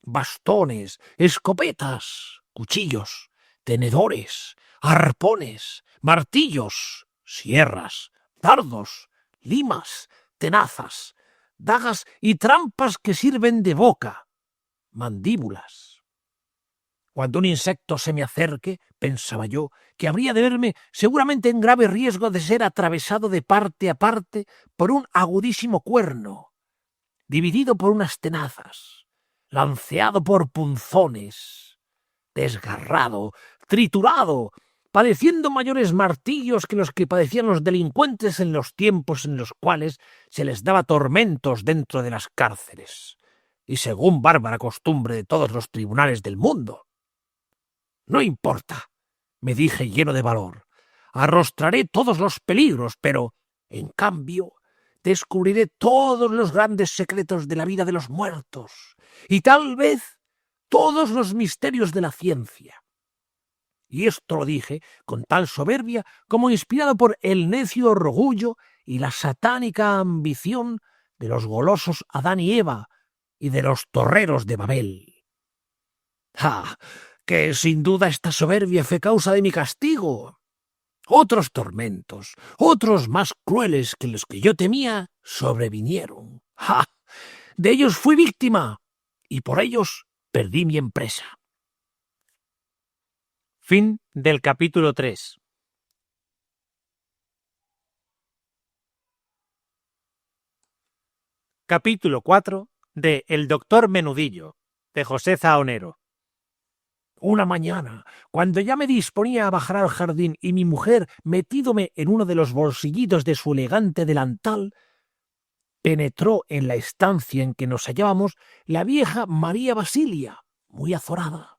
bastones, escopetas, cuchillos, tenedores, arpones, martillos, sierras, dardos, limas, tenazas, dagas y trampas que sirven de boca, mandíbulas. Cuando un insecto se me acerque, pensaba yo, que habría de verme seguramente en grave riesgo de ser atravesado de parte a parte por un agudísimo cuerno, dividido por unas tenazas, lanceado por punzones, desgarrado, triturado, padeciendo mayores martillos que los que padecían los delincuentes en los tiempos en los cuales se les daba tormentos dentro de las cárceles, y según bárbara costumbre de todos los tribunales del mundo. No importa, me dije lleno de valor, arrostraré todos los peligros, pero, en cambio, descubriré todos los grandes secretos de la vida de los muertos, y tal vez todos los misterios de la ciencia. Y esto lo dije con tal soberbia como inspirado por el necio orgullo y la satánica ambición de los golosos Adán y Eva y de los torreros de Babel. ¡Ah! Que sin duda esta soberbia fue causa de mi castigo. Otros tormentos, otros más crueles que los que yo temía, sobrevinieron. ¡Ah! De ellos fui víctima, y por ellos perdí mi empresa. Fin del capítulo 3. Capítulo 4 de El doctor Menudillo, de José Zahonero. Una mañana, cuando ya me disponía a bajar al jardín y mi mujer, metídome en uno de los bolsillitos de su elegante delantal, penetró en la estancia en que nos hallábamos la vieja María Basilia, muy azorada.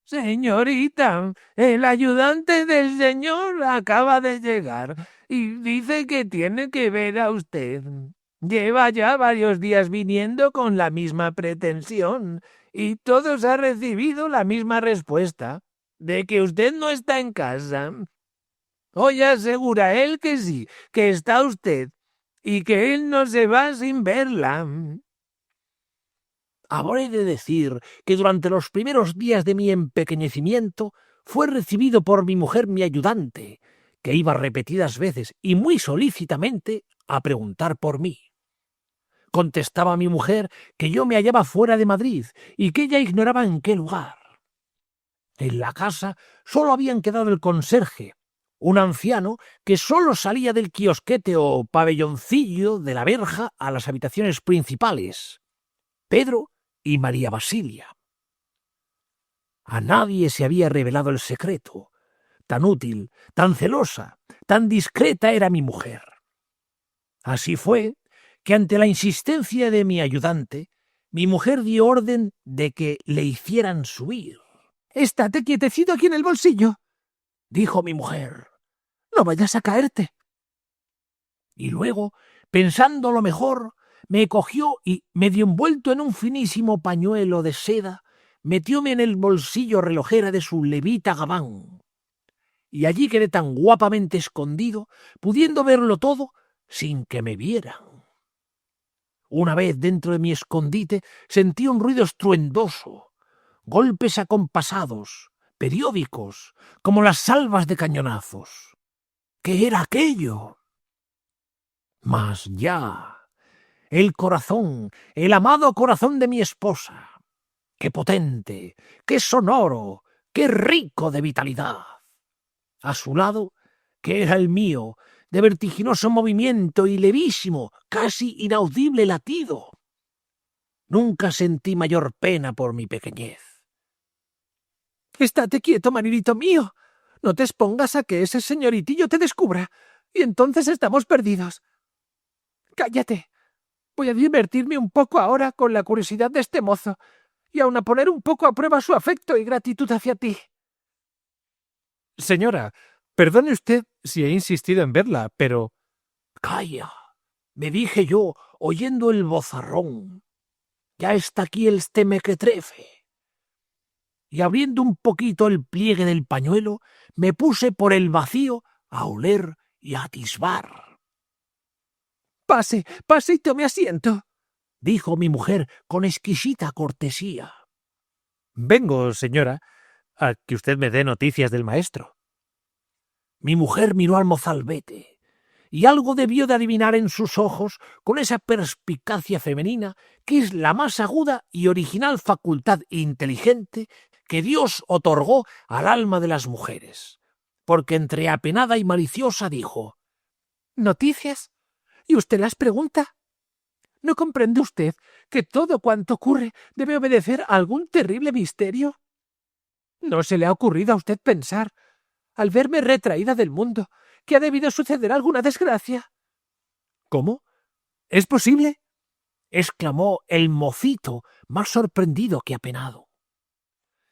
Señorita, el ayudante del señor acaba de llegar y dice que tiene que ver a usted. Lleva ya varios días viniendo con la misma pretensión y todos ha recibido la misma respuesta, de que usted no está en casa. Hoy asegura él que sí, que está usted y que él no se va sin verla. Habré de decir que durante los primeros días de mi empequeñecimiento fue recibido por mi mujer mi ayudante, que iba repetidas veces y muy solícitamente a preguntar por mí. Contestaba a mi mujer que yo me hallaba fuera de Madrid y que ella ignoraba en qué lugar. En la casa solo habían quedado el conserje, un anciano que solo salía del kiosquete o pabelloncillo de la verja a las habitaciones principales, Pedro y María Basilia. A nadie se había revelado el secreto. Tan útil, tan celosa, tan discreta era mi mujer. Así fue que ante la insistencia de mi ayudante, mi mujer dio orden de que le hicieran subir. «Estate quietecito aquí en el bolsillo», dijo mi mujer. «no vayas a caerte». Y luego, pensando lo mejor, me cogió y, medio envuelto en un finísimo pañuelo de seda, metióme en el bolsillo relojera de su levita gabán. Y allí quedé tan guapamente escondido, pudiendo verlo todo sin que me vieran. Una vez dentro de mi escondite sentí un ruido estruendoso, golpes acompasados, periódicos, como las salvas de cañonazos. ¿Qué era aquello? Mas ya, el corazón, el amado corazón de mi esposa. ¡Qué potente! ¡Qué sonoro! ¡Qué rico de vitalidad! A su lado, que era el mío, de vertiginoso movimiento y levísimo, casi inaudible latido. Nunca sentí mayor pena por mi pequeñez. Estate quieto, marinito mío. No te expongas a que ese señoritillo te descubra, y entonces estamos perdidos. Cállate. Voy a divertirme un poco ahora con la curiosidad de este mozo, y aun a poner un poco a prueba su afecto y gratitud hacia ti. Señora, perdone usted si he insistido en verla, pero... Calla, me dije yo, oyendo el vozarrón. Ya está aquí este mequetrefe. Y abriendo un poquito el pliegue del pañuelo, me puse por el vacío a oler y a atisbar. Pase, pase y tome asiento, dijo mi mujer con exquisita cortesía. Vengo, señora, a que usted me dé noticias del maestro. Mi mujer miró al mozalbete, y algo debió de adivinar en sus ojos con esa perspicacia femenina que es la más aguda y original facultad inteligente que Dios otorgó al alma de las mujeres, porque entre apenada y maliciosa dijo: ¿noticias? ¿Y usted las pregunta? ¿No comprende usted que todo cuanto ocurre debe obedecer a algún terrible misterio? ¿No se le ha ocurrido a usted pensar, al verme retraída del mundo, que ha debido suceder alguna desgracia? ¿Cómo? ¿Es posible? exclamó el mocito, más sorprendido que apenado.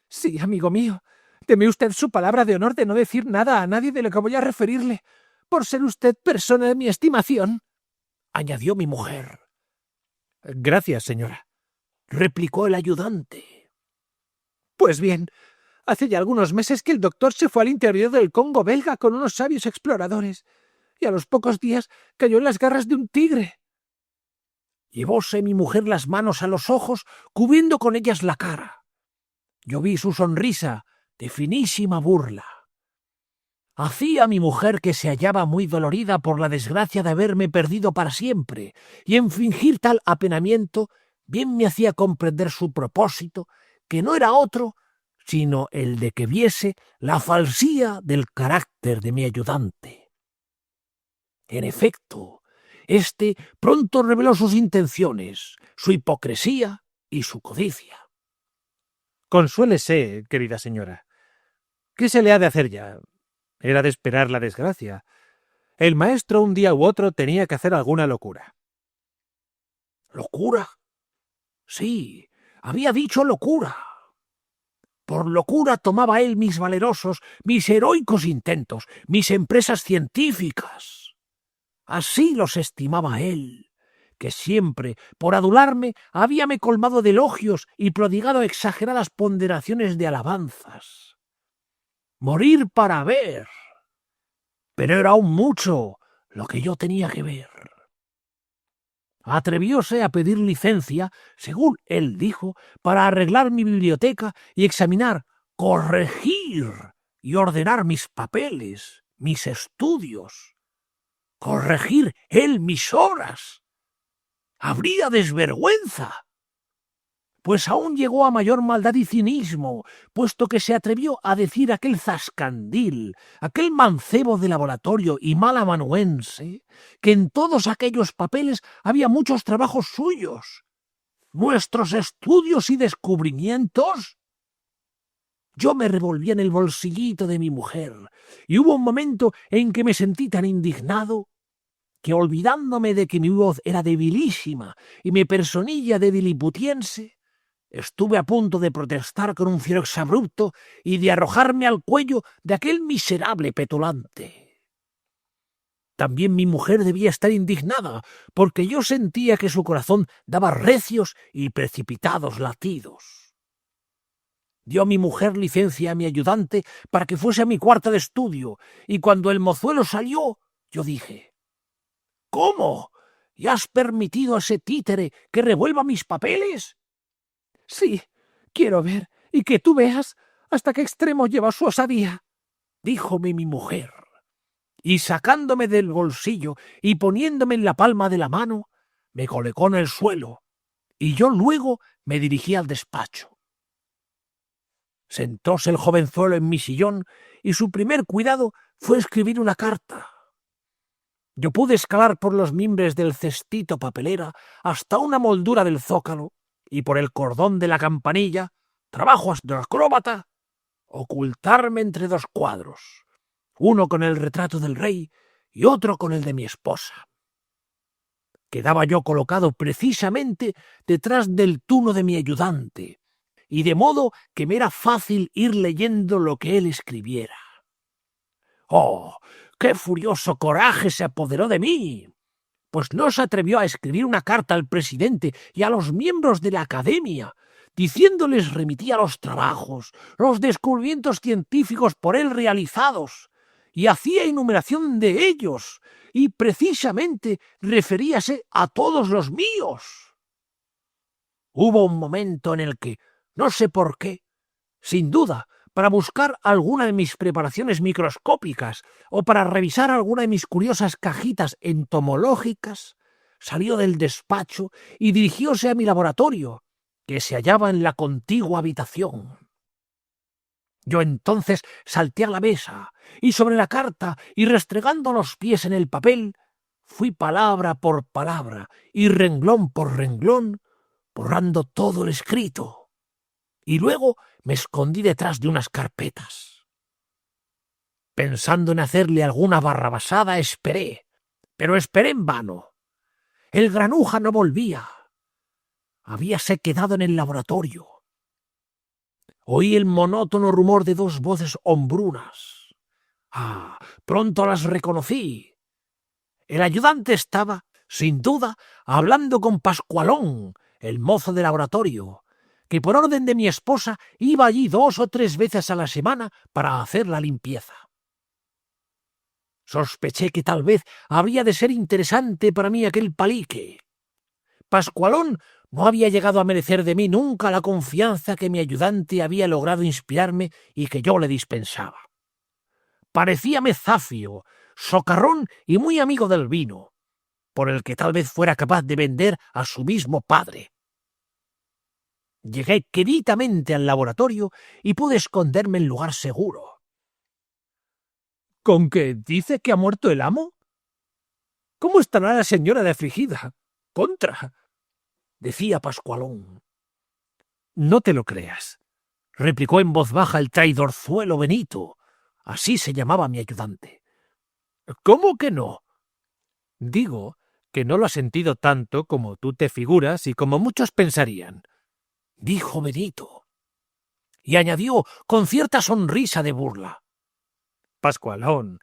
Sí, amigo mío, deme usted su palabra de honor de no decir nada a nadie de lo que voy a referirle, por ser usted persona de mi estimación, añadió mi mujer. Gracias, señora, replicó el ayudante. Pues bien, hace ya algunos meses que el doctor se fue al interior del Congo belga con unos sabios exploradores, y a los pocos días cayó en las garras de un tigre. Llevóse mi mujer las manos a los ojos, cubriendo con ellas la cara. Yo vi su sonrisa de finísima burla. Hacía mi mujer que se hallaba muy dolorida por la desgracia de haberme perdido para siempre, y en fingir tal apenamiento bien me hacía comprender su propósito, que no era otro sino el de que viese la falsía del carácter de mi ayudante. En efecto, éste pronto reveló sus intenciones, su hipocresía y su codicia. Consuélese, querida señora. ¿Qué se le ha de hacer ya? Era de esperar la desgracia. El maestro un día u otro tenía que hacer alguna locura. ¿Locura? Sí, había dicho locura. Por locura tomaba él mis valerosos, mis heroicos intentos, mis empresas científicas. Así los estimaba él, que siempre, por adularme, habíame colmado de elogios y prodigado exageradas ponderaciones de alabanzas. Morir para ver. Pero era aún mucho lo que yo tenía que ver. Atrevióse a pedir licencia, según él dijo, para arreglar mi biblioteca y examinar, corregir y ordenar mis papeles, mis estudios. Corregir él mis horas. Habría desvergüenza. Pues aún llegó a mayor maldad y cinismo, puesto que se atrevió a decir aquel zascandil, aquel mancebo de laboratorio y malamanuense, que en todos aquellos papeles había muchos trabajos suyos. ¿Nuestros estudios y descubrimientos? Yo me revolví en el bolsillito de mi mujer, y hubo un momento en que me sentí tan indignado que, olvidándome de que mi voz era debilísima y mi personilla de diliputiense, estuve a punto de protestar con un fiero exabrupto y de arrojarme al cuello de aquel miserable petulante. También mi mujer debía estar indignada, porque yo sentía que su corazón daba recios y precipitados latidos. Dio mi mujer licencia a mi ayudante para que fuese a mi cuarto de estudio, y cuando el mozuelo salió, yo dije: «¿Cómo? ¿Y has permitido a ese títere que revuelva mis papeles?» Sí, quiero ver, y que tú veas hasta qué extremo lleva su osadía, díjome mi mujer, y sacándome del bolsillo y poniéndome en la palma de la mano, me colocó en el suelo, y yo luego me dirigí al despacho. Sentóse el jovenzuelo en mi sillón, y su primer cuidado fue escribir una carta. Yo pude escalar por los mimbres del cestito papelera hasta una moldura del zócalo, y por el cordón de la campanilla, trabajo de acróbata, ocultarme entre dos cuadros, uno con el retrato del rey y otro con el de mi esposa. Quedaba yo colocado precisamente detrás del tuno de mi ayudante, y de modo que me era fácil ir leyendo lo que él escribiera. ¡Oh, qué furioso coraje se apoderó de mí! Pues no se atrevió a escribir una carta al presidente y a los miembros de la academia, diciéndoles remitía los trabajos, los descubrimientos científicos por él realizados, y hacía enumeración de ellos, y precisamente referíase a todos los míos. Hubo un momento en el que, no sé por qué, sin duda, para buscar alguna de mis preparaciones microscópicas o para revisar alguna de mis curiosas cajitas entomológicas, salió del despacho y dirigióse a mi laboratorio, que se hallaba en la contigua habitación. Yo entonces salté a la mesa, y sobre la carta, y restregando los pies en el papel, fui palabra por palabra y renglón por renglón, borrando todo el escrito, y luego me escondí detrás de unas carpetas. Pensando en hacerle alguna barrabasada, esperé, pero esperé en vano. El granuja no volvía. Habíase quedado en el laboratorio. Oí el monótono rumor de dos voces hombrunas. ¡Ah! Pronto las reconocí. El ayudante estaba, sin duda, hablando con Pascualón, el mozo de laboratorio, que por orden de mi esposa iba allí 2 o 3 veces a la semana para hacer la limpieza. Sospeché que tal vez habría de ser interesante para mí aquel palique. Pascualón no había llegado a merecer de mí nunca la confianza que mi ayudante había logrado inspirarme y que yo le dispensaba. Parecíame zafio, socarrón y muy amigo del vino, por el que tal vez fuera capaz de vender a su mismo padre. Llegué queditamente al laboratorio y pude esconderme en lugar seguro. ¿Con qué dice que ha muerto el amo? ¿Cómo estará la señora de afligida? Contra, decía Pascualón. No te lo creas, replicó en voz baja el traidorzuelo Benito. Así se llamaba mi ayudante. ¿Cómo que no? Digo que no lo ha sentido tanto como tú te figuras y como muchos pensarían, dijo Benito, y añadió con cierta sonrisa de burla. Pascualón,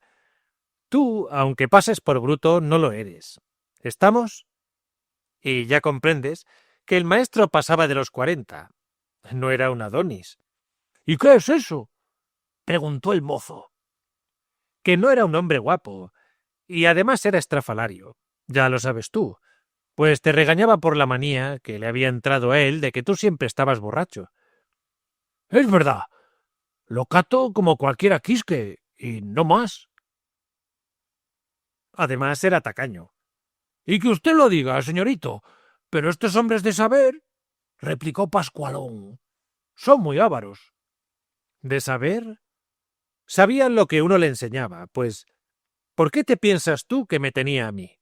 tú, aunque pases por bruto, no lo eres. ¿Estamos? Y ya comprendes que el maestro pasaba de los 40. No era un Adonis. ¿Y qué es eso?, preguntó el mozo. Que no era un hombre guapo, y además era estrafalario. Ya lo sabes tú, pues te regañaba por la manía que le había entrado a él de que tú siempre estabas borracho. Es verdad, lo cato como cualquiera quisque, y no más. Además era tacaño. Y que usted lo diga, señorito, pero estos hombres de saber, replicó Pascualón, son muy ávaros. ¿De saber? Sabían lo que uno le enseñaba, pues ¿por qué te piensas tú que me tenía a mí?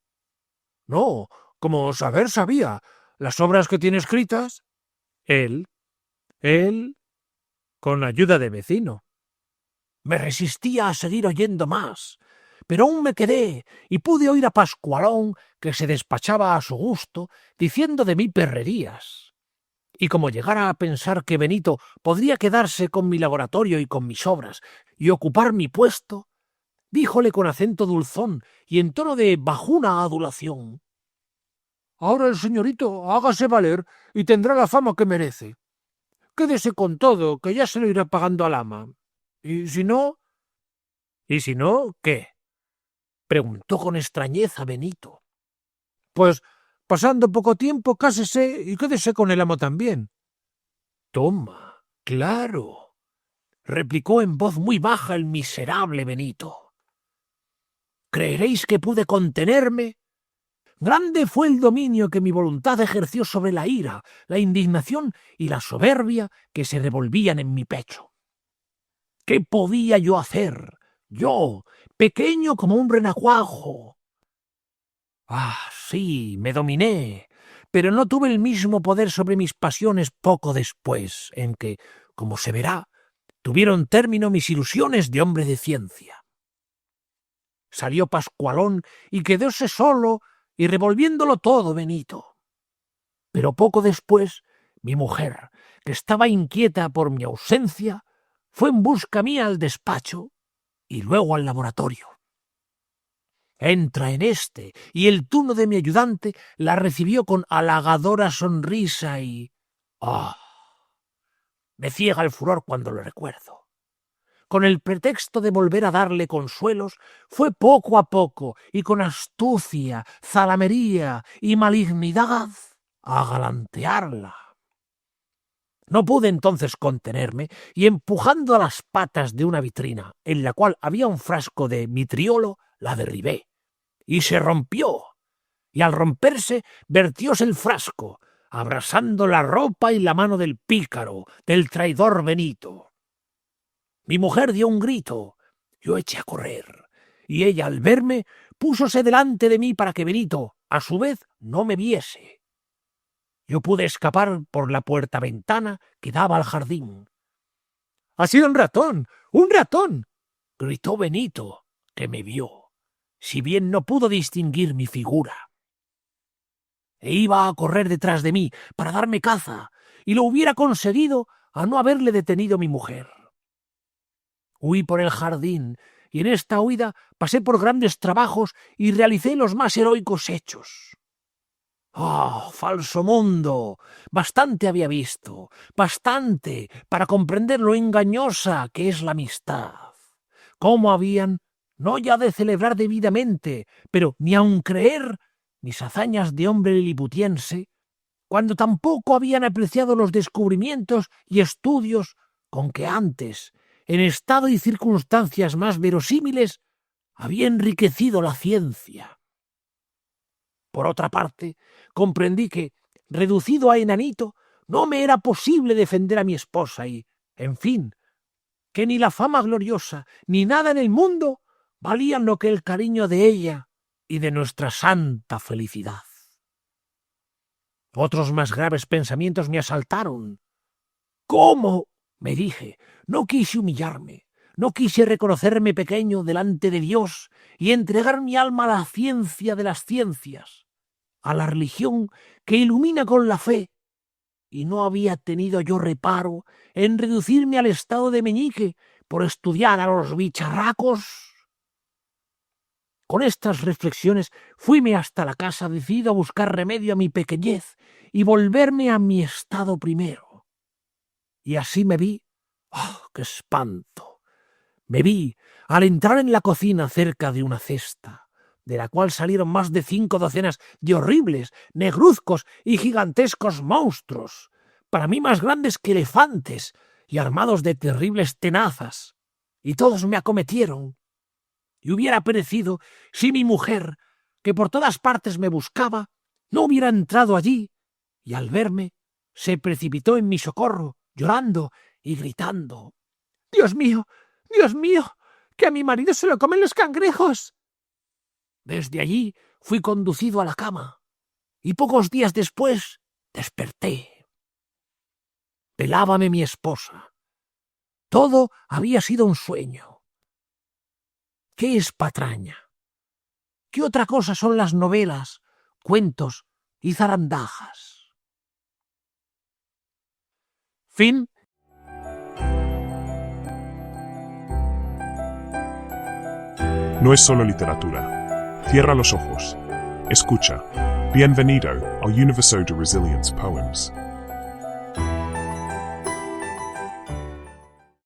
No, como saber sabía. Las obras que tiene escritas. Él, con ayuda de vecino. Me resistía a seguir oyendo más, pero aún me quedé y pude oír a Pascualón, que se despachaba a su gusto, diciendo de mí perrerías. Y como llegara a pensar que Benito podría quedarse con mi laboratorio y con mis obras y ocupar mi puesto, díjole con acento dulzón y en tono de bajuna adulación. Ahora el señorito hágase valer y tendrá la fama que merece. Quédese con todo, que ya se lo irá pagando al ama. Y si no... ¿Y si no, qué? Preguntó con extrañeza Benito. Pues, pasando poco tiempo, cásese y quédese con el amo también. Toma, claro, replicó en voz muy baja el miserable Benito. ¿Creeréis que pude contenerme? Grande fue el dominio que mi voluntad ejerció sobre la ira, la indignación y la soberbia que se revolvían en mi pecho. ¿Qué podía yo hacer? Yo, pequeño como un renacuajo. Ah, sí, me dominé, pero no tuve el mismo poder sobre mis pasiones poco después, en que, como se verá, tuvieron término mis ilusiones de hombre de ciencia. Salió Pascualón y quedóse solo y revolviéndolo todo Benito. Pero poco después, mi mujer, que estaba inquieta por mi ausencia, fue en busca mía al despacho y luego al laboratorio. Entra en este, y el turno de mi ayudante la recibió con halagadora sonrisa y... ¡ah! Me ciega el furor cuando lo recuerdo. Con el pretexto de volver a darle consuelos, fue poco a poco y con astucia, zalamería y malignidad a galantearla. No pude entonces contenerme y empujando a las patas de una vitrina, en la cual había un frasco de vitriolo, la derribé. Y se rompió. Y al romperse, vertióse el frasco, abrasando la ropa y la mano del pícaro, del traidor Benito. Mi mujer dio un grito. Yo eché a correr. Y ella, al verme, púsose delante de mí para que Benito, a su vez, no me viese. Yo pude escapar por la puerta-ventana que daba al jardín. ¡Ha sido un ratón! ¡Un ratón! Gritó Benito, que me vio, si bien no pudo distinguir mi figura. E iba a correr detrás de mí para darme caza, y lo hubiera conseguido a no haberle detenido mi mujer. Huí por el jardín, y en esta huida pasé por grandes trabajos y realicé los más heroicos hechos. ¡Oh, falso mundo! Bastante había visto, bastante para comprender lo engañosa que es la amistad. Cómo habían, no ya de celebrar debidamente, pero ni aun creer mis hazañas de hombre liliputiense, cuando tampoco habían apreciado los descubrimientos y estudios con que antes, en estado y circunstancias más verosímiles, había enriquecido la ciencia. Por otra parte, comprendí que, reducido a enanito, no me era posible defender a mi esposa y, en fin, que ni la fama gloriosa ni nada en el mundo valían lo que el cariño de ella y de nuestra santa felicidad. Otros más graves pensamientos me asaltaron. ¿Cómo? Me dije, no quise humillarme, no quise reconocerme pequeño delante de Dios y entregar mi alma a la ciencia de las ciencias, a la religión que ilumina con la fe, y no había tenido yo reparo en reducirme al estado de meñique por estudiar a los bicharracos. Con estas reflexiones fuime hasta la casa decidido a buscar remedio a mi pequeñez y volverme a mi estado primero. Y así me vi, ¡oh, qué espanto! Me vi al entrar en la cocina cerca de una cesta, de la cual salieron más de 5 docenas de horribles, negruzcos y gigantescos monstruos, para mí más grandes que elefantes y armados de terribles tenazas, y todos me acometieron. Y hubiera perecido si mi mujer, que por todas partes me buscaba, no hubiera entrado allí, y al verme se precipitó en mi socorro, llorando y gritando. ¡Dios mío! ¡Dios mío! ¡Que a mi marido se lo comen los cangrejos! Desde allí fui conducido a la cama, y pocos días después desperté. Velábame mi esposa. Todo había sido un sueño. ¿Qué es patraña? ¿Qué otra cosa son las novelas, cuentos y zarandajas? Fin. no es solo literatura. Cierra los ojos. Escucha. Bienvenido al universo de Resilience Poems.